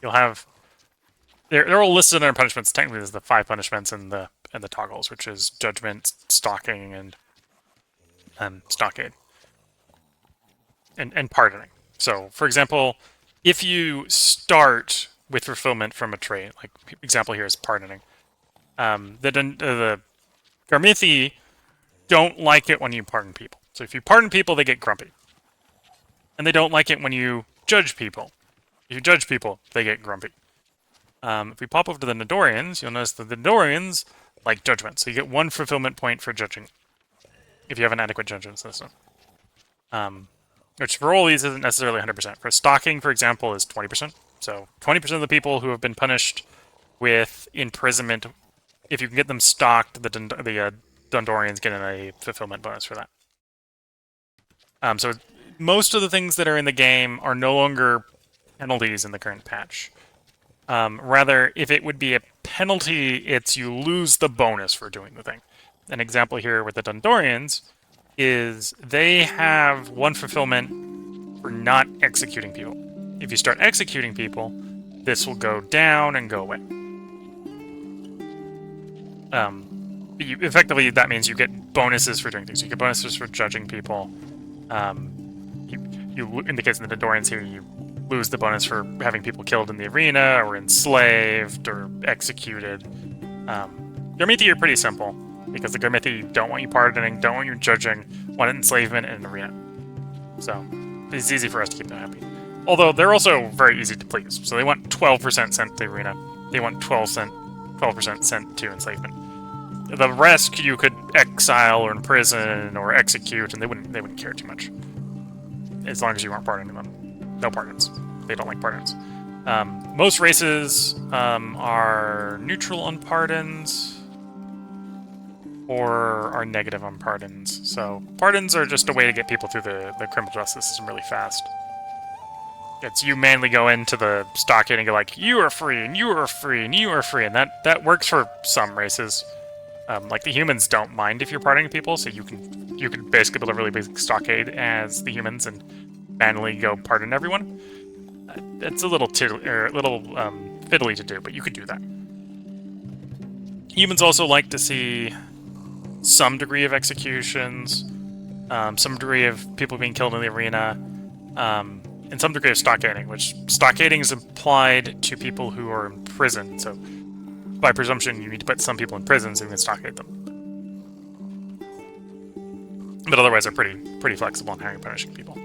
S1: you'll have they're all listed under punishments. Technically, there's the 5 punishments and the toggles, which is judgment, stalking, and stockade, and pardoning. So, for example, if you start with fulfillment from a trait, like example here is pardoning, the Garmethi don't like it when you pardon people. So if you pardon people, they get grumpy. And they don't like it when you judge people. If you judge people, they get grumpy. If we pop over to the Dondorians, you'll notice that the Dondorians like judgment. So you get 1 fulfillment point for judging, if you have an adequate judgment system. Which for all these isn't necessarily 100%. For stalking, for example, is 20%. So 20% of the people who have been punished with imprisonment, if you can get them stalked, the Dondorians get a fulfillment bonus for that. So most of the things that are in the game are no longer penalties in the current patch. Rather, if it would be a penalty, it's you lose the bonus for doing the thing. An example here with the Dondorians is they have 1 fulfillment for not executing people. If you start executing people, this will go down and go away. Effectively, that means you get bonuses for doing things. You get bonuses for judging people. In the case of the Dondorians here, you lose the bonus for having people killed in the arena, or enslaved, or executed. Garmethi are pretty simple, because the Garmethi don't want you pardoning, don't want you judging, want enslavement in an arena. So, it's easy for us to keep them happy. Although, they're also very easy to please. So they want 12% sent to the arena. They want 12% sent to enslavement. The rest you could exile or imprison or execute, and they wouldn't care too much. As long as you aren't pardoning them. No pardons. They don't like pardons. Most races are neutral on pardons or are negative on pardons. So pardons are just a way to get people through the criminal justice system really fast. It's you manually go into the stockade and go like, you are free, and you are free, and you are free, and that works for some races. Like the humans don't mind if you're pardoning people, so you can basically build a really big stockade as the humans and manually go pardon everyone. It's a little fiddly to do, but you could do that. Humans also like to see some degree of executions, some degree of people being killed in the arena, and some degree of stockading, which stockading is applied to people who are in prison. So by presumption, you need to put some people in prison so you can stockade them. But otherwise, they're pretty flexible in how you're punishing people.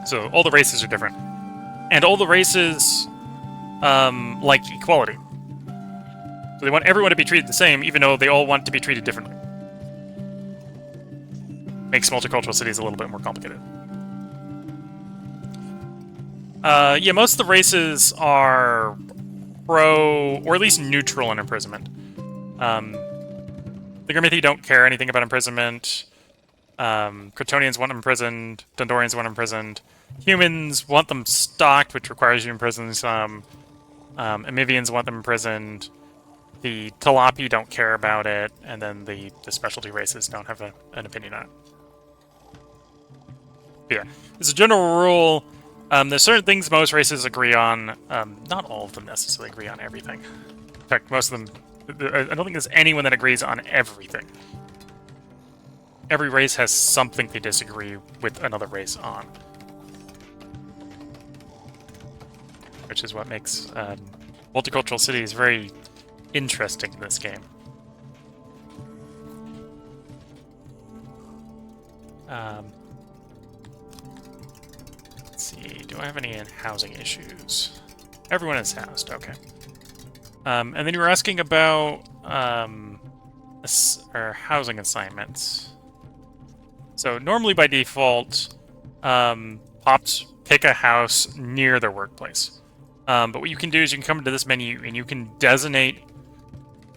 S1: So all the races are different. And all the races like equality. So they want everyone to be treated the same, even though they all want to be treated differently. Makes multicultural cities a little bit more complicated. Yeah, most of the races are pro, or at least neutral in imprisonment. The Garthimi don't care anything about imprisonment. Kryptonians want them imprisoned. Dondorians want them imprisoned. Humans want them stocked, which requires you to imprison some. Amivians want them imprisoned. The Talapi don't care about it, and then the specialty races don't have an opinion on it. But yeah, as a general rule, there's certain things most races agree on. Not all of them necessarily agree on everything. In fact, most of them... I don't think there's anyone that agrees on everything. Every race has something they disagree with another race on. Which is what makes multicultural cities very interesting in this game. Let's see, do I have any housing issues? Everyone is housed, okay. And then you were asking about housing assignments. So normally by default, pops pick a house near their workplace. But what you can do is you can come into this menu and you can designate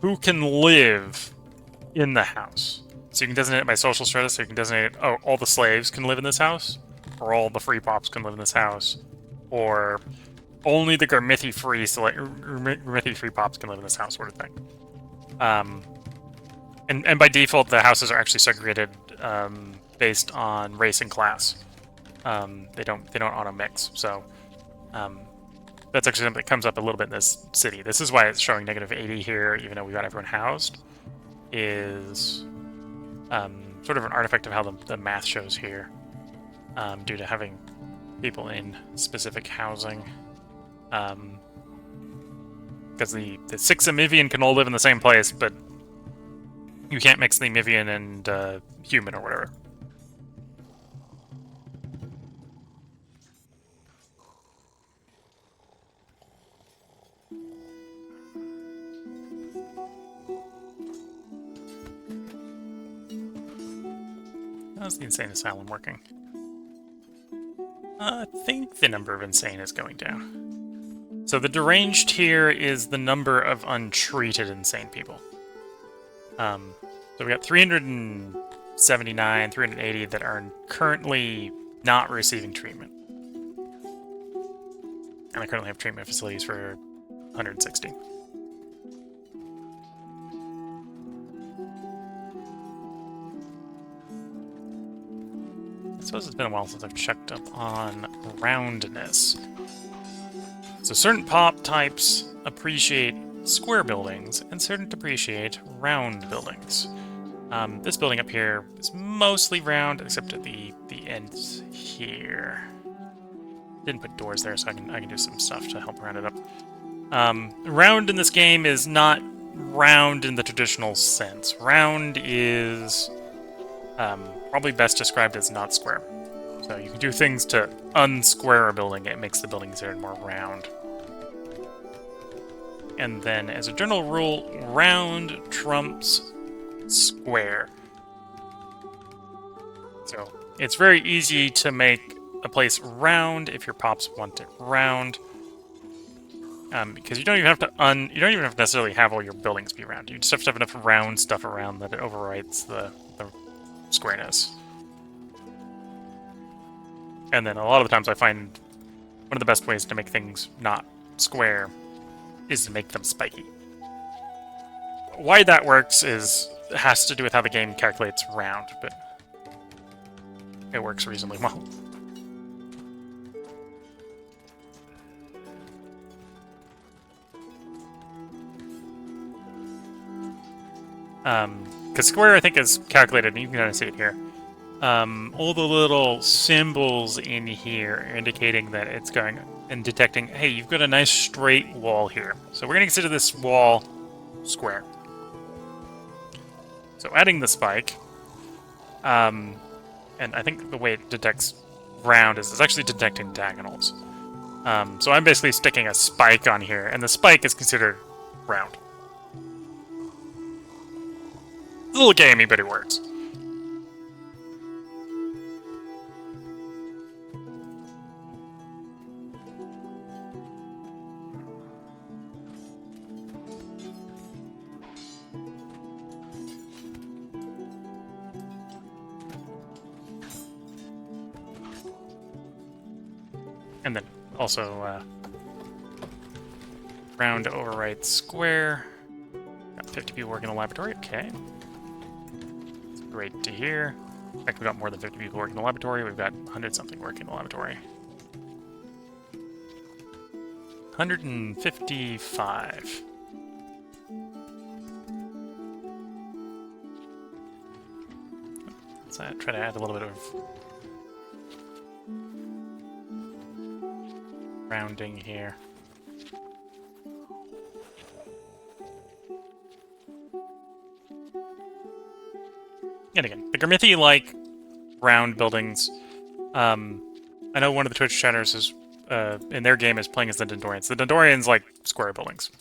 S1: who can live in the house. So you can designate it by social status, so you can designate, oh, all the slaves can live in this house, or all the free pops can live in this house, or only the Garthimi free pops can live in this house, sort of thing. And by default, the houses are actually segregated based on race and class. They don't auto mix. So that's actually something that comes up a little bit in this city. This is why it's showing -80 here, even though we got everyone housed. Is sort of an artifact of how the math shows here, due to having people in specific housing. Because the 6 Amivian can all live in the same place, but you can't mix the Amivian and human or whatever. How's the insane asylum working? I think the number of insane is going down. So the deranged here is the number of untreated insane people. So we got 379, 380 that are currently not receiving treatment. And I currently have treatment facilities for 160. I suppose it's been a while since I've checked up on roundness. So certain pop types appreciate square buildings, and certain appreciate round buildings. This building up here is mostly round, except at the ends here. Didn't put doors there, so I can do some stuff to help round it up. Round in this game is not round in the traditional sense. Round is probably best described as not square. So you can do things to unsquare a building. It makes the building considered more round. And then, as a general rule, round trumps square. So it's very easy to make a place round if your pops want it round. Because you don't even have to necessarily have all your buildings be round. You just have to have enough round stuff around that it overwrites the squareness. And then a lot of the times I find one of the best ways to make things not square is to make them spiky. Why that works has to do with how the game calculates round, but it works reasonably well. Because square, I think, is calculated, and you can kind of see it here. All the little symbols in here are indicating that it's going and detecting, hey, you've got a nice straight wall here. So we're going to consider this wall square. So adding the spike, and I think the way it detects round is it's actually detecting diagonals. So I'm basically sticking a spike on here, and the spike is considered round. little gamey, but it works. And then also round to overwrite square. Got 50 people working in the laboratory. Okay. That's great to hear. In fact, we've got more than 50 people working in the laboratory. We've got 100-something working in the laboratory. 155. Let's try to add a little bit of rounding here. And again, the Garthimi like round buildings. I know one of the Twitch chatters is in their game is playing as the Dondorians. The Dondorians like square buildings.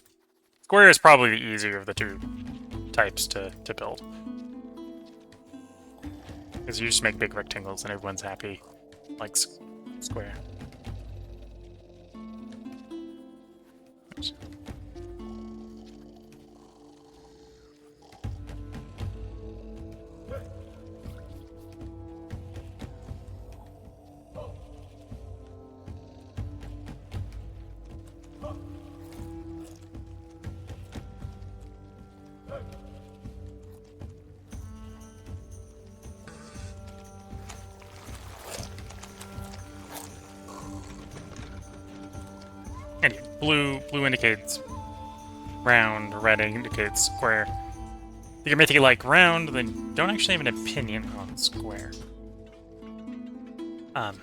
S1: Square is probably the easier of the two types to build. Because you just make big rectangles and everyone's happy. Like square. Oops. Anyway, blue indicates round, red indicates square. If you're making it like round, then don't actually have an opinion on square.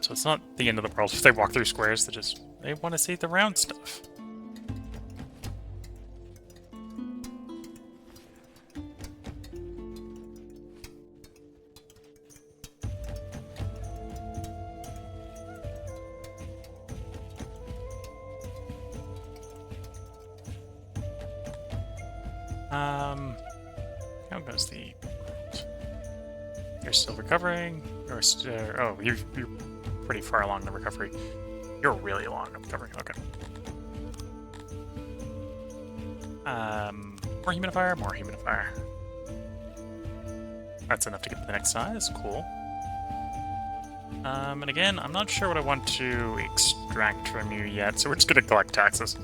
S1: So it's not the end of the world if they walk through squares. They want to see the round stuff. How goes the... You're still recovering? Or oh, you're pretty far along in the recovery. You're really long in the recovery, okay. More humidifier. That's enough to get to the next size, cool. And again, I'm not sure what I want to extract from you yet, so we're just gonna collect taxes.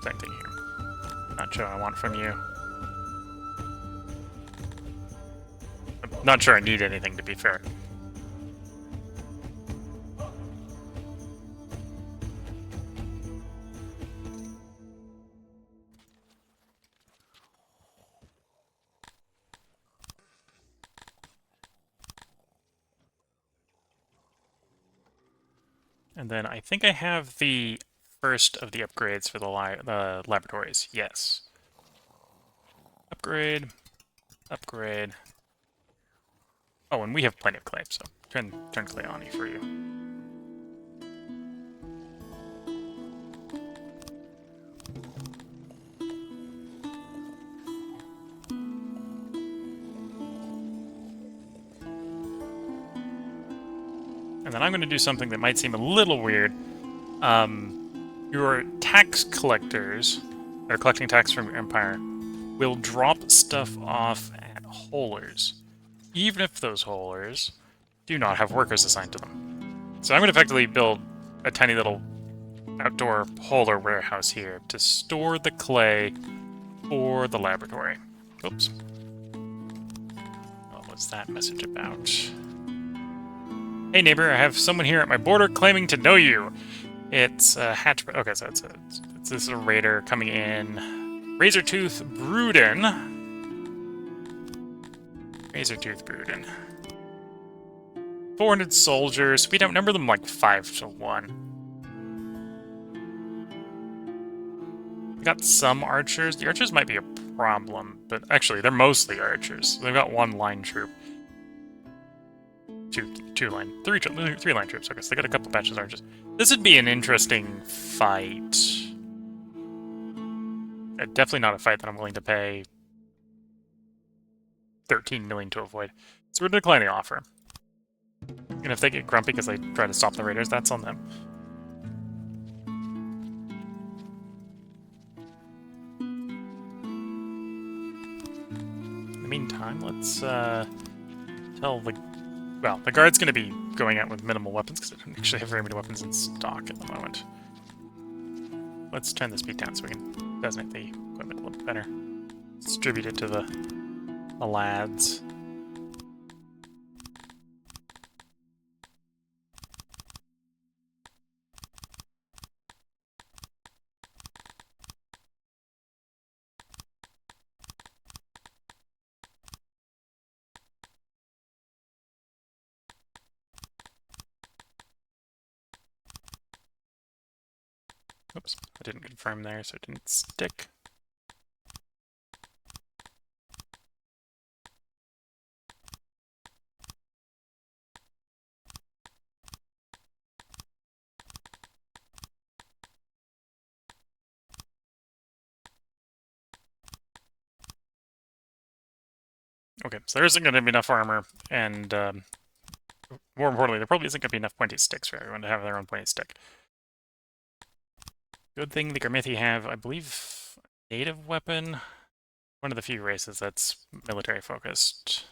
S1: Same thing here. Not sure what I want from you. I'm not sure I need anything, to be fair. And then I think I have the first of the upgrades for the laboratories. Yes. Upgrade. Oh, and we have plenty of clay, so turn clay on for you. And then I'm going to do something that might seem a little weird. Your tax collectors, that are collecting tax from your empire, will drop stuff off at haulers, even if those haulers do not have workers assigned to them. So I'm going to effectively build a tiny little outdoor hauler warehouse here to store the clay for the laboratory. Oops. What was that message about? Hey neighbor, I have someone here at my border claiming to know you. It's a hatch. Okay, so it's this is a raider coming in. Razortooth Bruden. 400 soldiers. We'd outnumber them like 5 to 1. We got some archers. The archers might be a problem, but actually they're mostly archers. They've got one line troop. Two three-line troops. Okay, so they got a couple batches of archers. This would be an interesting fight. Definitely not a fight that I'm willing to pay 13 million to avoid. So we're declining the offer. And if they get grumpy because they try to stop the raiders, that's on them. In the meantime, let's tell the... Well, the guard's going to be going out with minimal weapons because they don't actually have very many weapons in stock at the moment. Let's turn the speed down so we can designate the equipment a little bit better. Distribute it to the lads. Oops, I didn't confirm there, so it didn't stick. Okay, so there isn't going to be enough armor, and more importantly, there probably isn't going to be enough pointy sticks for everyone to have their own pointy stick. Good thing the Garthimi have, I believe, a native weapon. One of the few races that's military focused.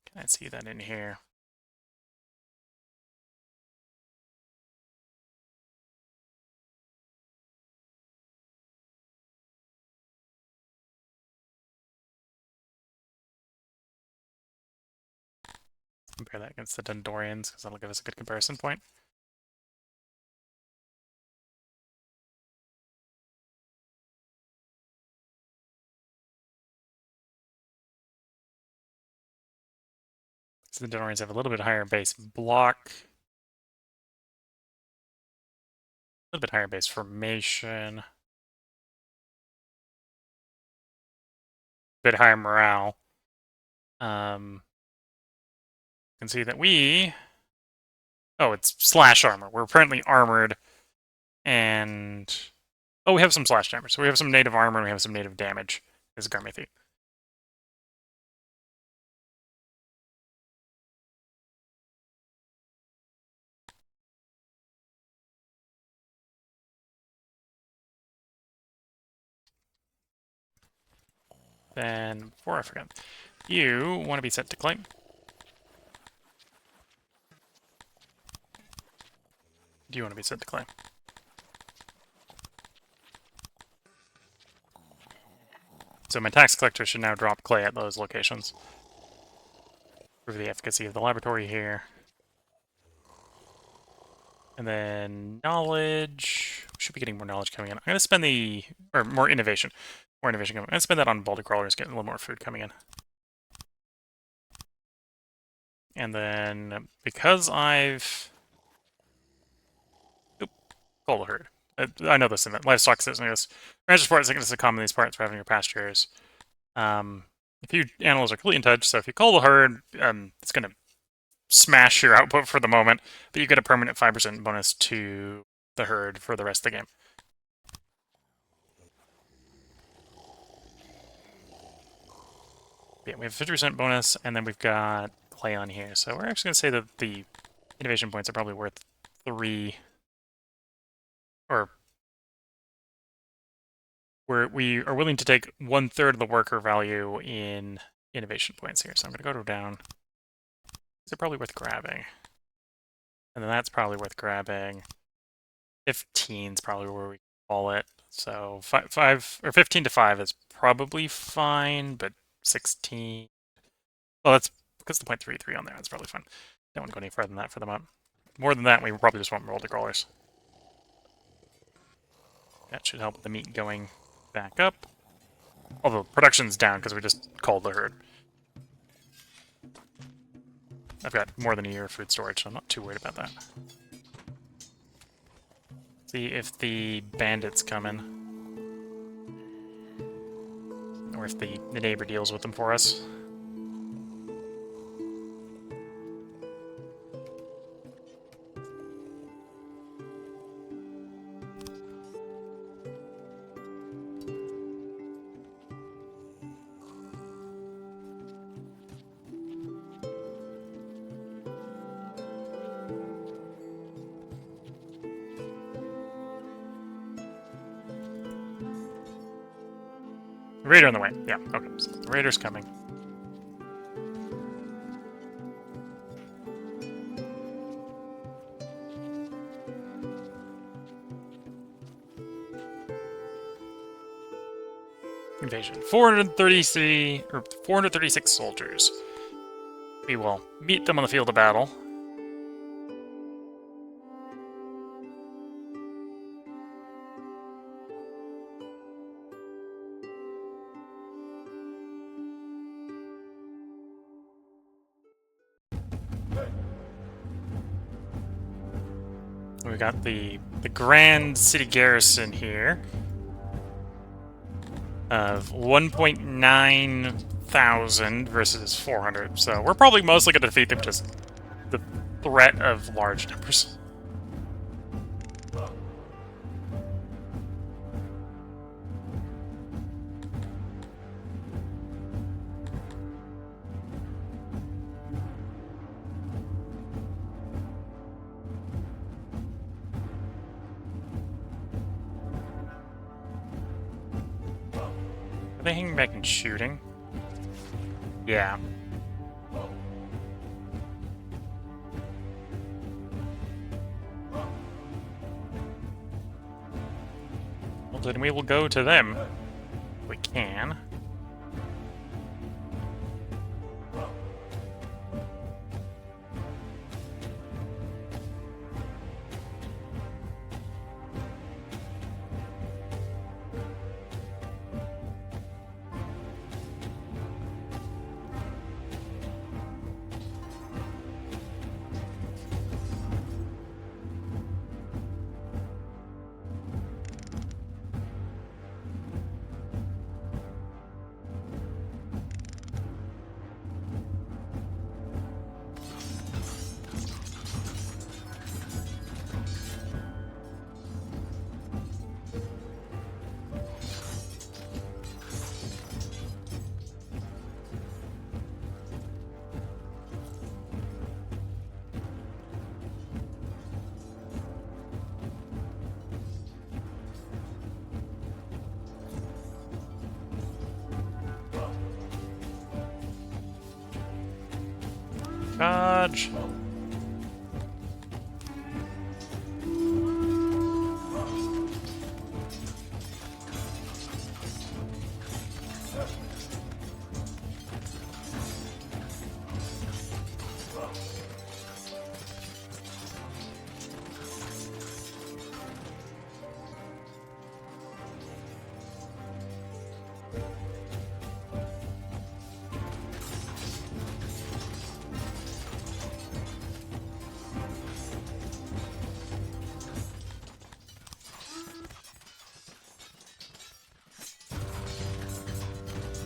S1: Can I see that in here? Compare that against the Dondorians, because that'll give us a good comparison point. So the Dondorians have a little bit higher base block. A little bit higher base formation. A bit higher morale. You can see that we... Oh, it's slash armor. We're apparently armored, and... Oh, we have some slash damage. So we have some native armor, and we have some native damage as a Garthimi. Then, before I forget, you want to be set to claim. Do you want to be set to claim? So my tax collector should now drop clay at those locations. Prove the efficacy of the laboratory here. And then knowledge. We should be getting more knowledge coming in. I'm going to spend the... Or more innovation. More innovation coming in. I'm going to spend that on boulder crawlers, getting a little more food coming in. And then, because I've... Oop, call the herd. I know this in that livestock system. Ranch support is sickness is common in these parts for having your pastures. A few animals are completely in touch, so if you call the herd, it's going to smash your output for the moment, but you get a permanent 5% bonus to the herd for the rest of the game. Yeah, we have 50% bonus, and then we've got clay on here, so we're actually going to say that the innovation points are probably worth 3, or we are willing to take 1/3 of the worker value in innovation points here, so I'm going to go down. They're probably worth grabbing. And then that's probably worth grabbing. 15's probably where we call it. So 5 or 15 to 5 is probably fine, but 16. Well, that's because the 0.33 on there. That's probably fine. Don't want to go any further than that for the month. More than that, we probably just want boulder crawlers. That should help the meat going back up. Although production's down because we just called the herd. I've got more than a year of food storage, so I'm not too worried about that. See if the bandits come in. Or if the neighbor deals with them for us. Raider on the way. Yeah, okay. So the Raider's coming. Invasion. 433 or 436 soldiers. We will meet them on the field of battle. We got the Grand City Garrison here of 1.9 thousand versus 400. So we're probably mostly going to defeat them just the threat of large numbers. Are they hanging back and shooting? Yeah. Well, then we will go to them. If we can. Charge.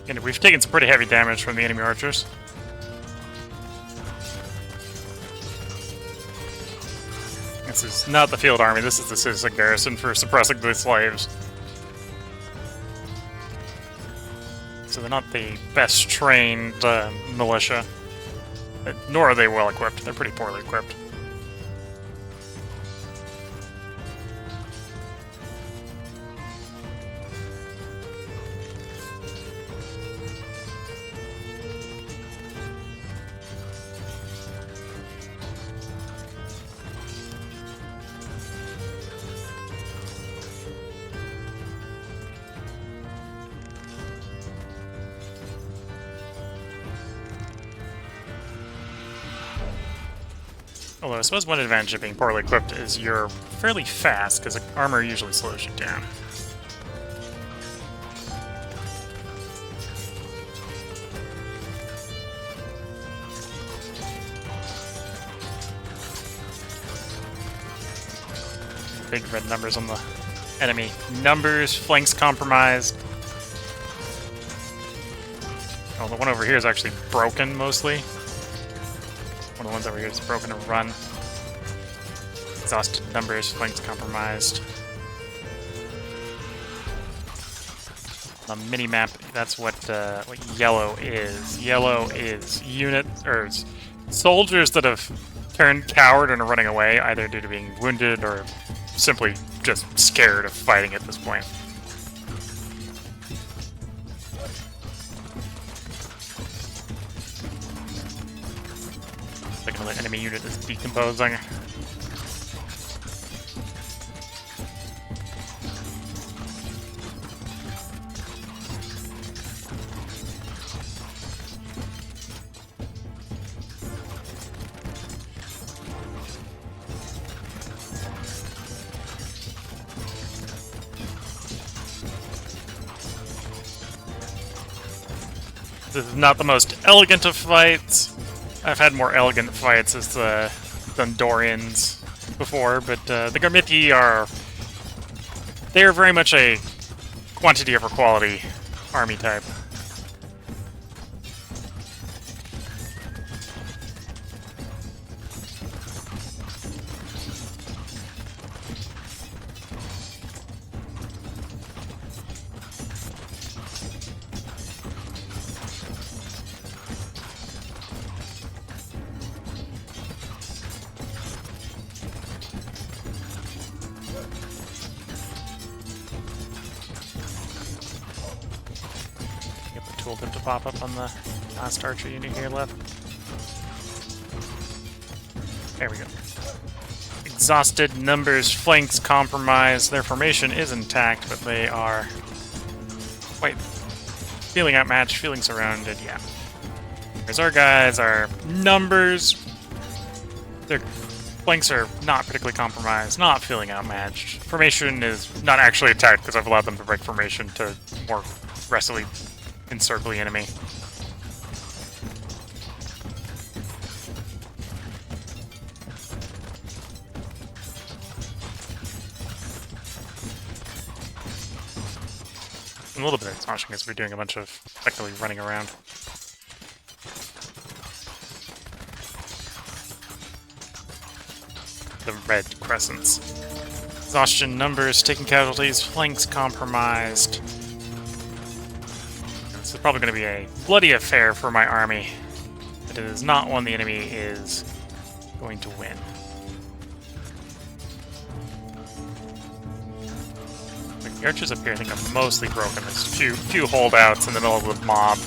S1: And we've taken some pretty heavy damage from the enemy archers. This is not the field army, this is the citizen garrison for suppressing the slaves. So they're not the best trained militia, nor are they well equipped. They're pretty poorly equipped. Although I suppose one advantage of being poorly equipped is you're fairly fast, because armor usually slows you down. Big red numbers on the enemy. Numbers, flanks compromised. Oh, the one over here is actually broken, mostly. One of the ones over here is broken and run. Exhausted numbers, flanks compromised. On the mini-map, that's what yellow is. Yellow is units, or soldiers that have turned coward and are running away, either due to being wounded or simply just scared of fighting at this point. Another enemy unit is decomposing. This is not the most elegant of fights. I've had more elegant fights as the Dondorians before, but the Garthimi are... They are very much a quantity over quality army type. Tooltip to pop up on the last archer unit here left. There we go. Exhausted, numbers, flanks compromised. Their formation is intact, but they are quite feeling outmatched, feeling surrounded, yeah. Whereas our guys are numbers. Their flanks are not particularly compromised, not feeling outmatched. Formation is not actually attacked because I've allowed them to break formation to more aggressively encircle the enemy. A little bit of exhaustion because we're doing a bunch of effectively running around. The red crescents. Exhaustion, numbers, taking casualties, flanks compromised. This is probably going to be a bloody affair for my army, but it is not one the enemy is going to win. The archers up here I think are mostly broken. There's a few holdouts in the middle of the mob.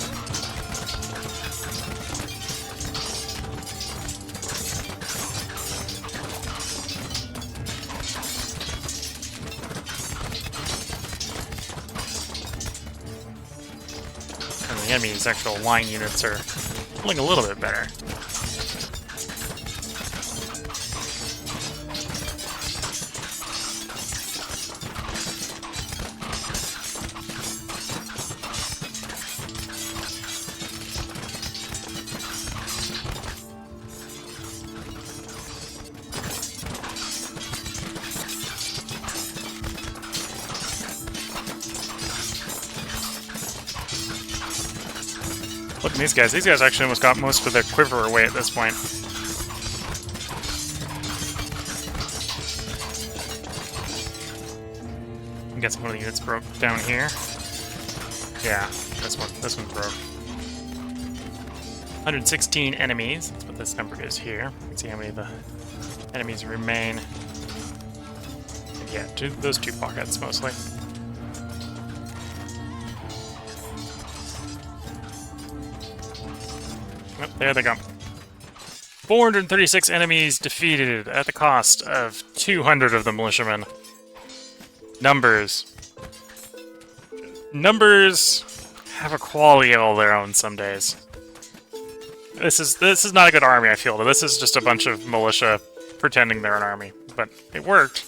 S1: The enemy's actual line units are feeling a little bit better. Look at these guys. These guys actually almost got most of their quiver away at this point. I'm guessing one of the units broke down here. Yeah, this one broke. 116 enemies. That's what this number is here. You can see how many of the enemies remain. And yeah, those two pockets mostly. Oh, there they go. 436 enemies defeated at the cost of 200 of the militiamen. Numbers. Numbers have a quality of all their own some days. This is not a good army, I feel. This is just a bunch of militia pretending they're an army. But it worked.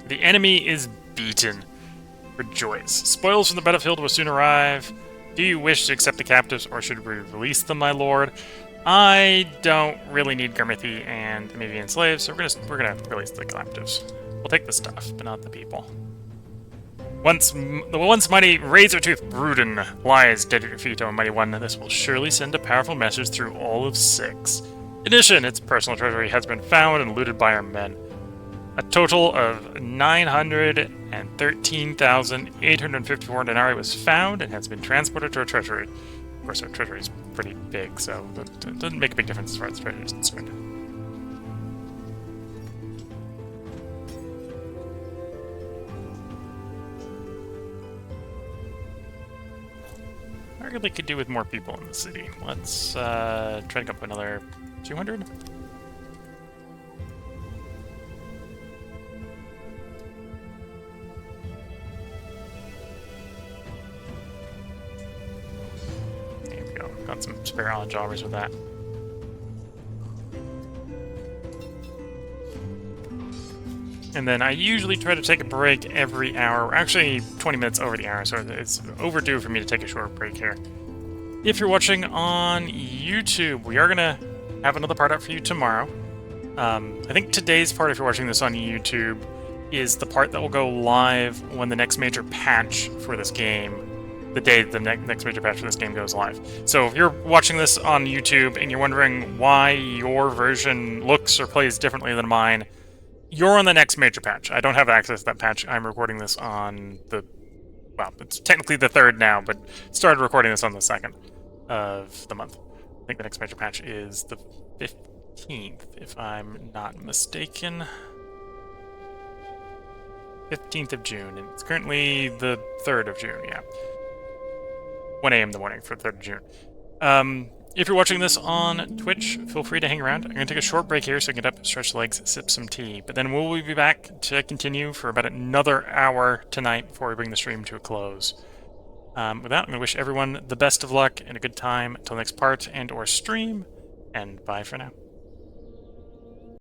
S1: The enemy is beaten. Rejoice. Spoils from the battlefield will soon arrive. Do you wish to accept the captives, or should we release them, my lord? I don't really need Garthimi and the Mavian slaves, so we're gonna release the captives. We'll take the stuff, but not the people. The once mighty razor-toothed Bruden lies dead at your feet, O mighty one. This will surely send a powerful message through all of 6. In addition, its personal treasury has been found and looted by our men. A total of 913,854 denarii was found and has been transported to our treasury. Of course, our treasury is pretty big, so it doesn't make a big difference as far as the treasury is concerned. really could do with more people in the city. Let's try to go up another 200. There we go. Got some spare island jobbers with that. And then I usually try to take a break every hour. We're actually 20 minutes over the hour, so it's overdue for me to take a short break here. If you're watching on YouTube, we are going to have another part up for you tomorrow. I think today's part, if you're watching this on YouTube, is the part that will go live when the next major patch for this game, the day the next major patch for this game goes live. So if you're watching this on YouTube and you're wondering why your version looks or plays differently than mine, you're on the next major patch. I don't have access to that patch. I'm recording this on the... Well, it's technically the 3rd now, but started recording this on the 2nd of the month. I think the next major patch is the 15th, if I'm not mistaken. 15th of June, and it's currently the 3rd of June, yeah. 1 a.m. in the morning for the 3rd of June. If you're watching this on Twitch, feel free to hang around. I'm going to take a short break here so I can get up, stretch the legs, sip some tea. But then we'll be back to continue for about another hour tonight before we bring the stream to a close. With that, I'm going to wish everyone the best of luck and a good time until next part and or stream, and bye for now.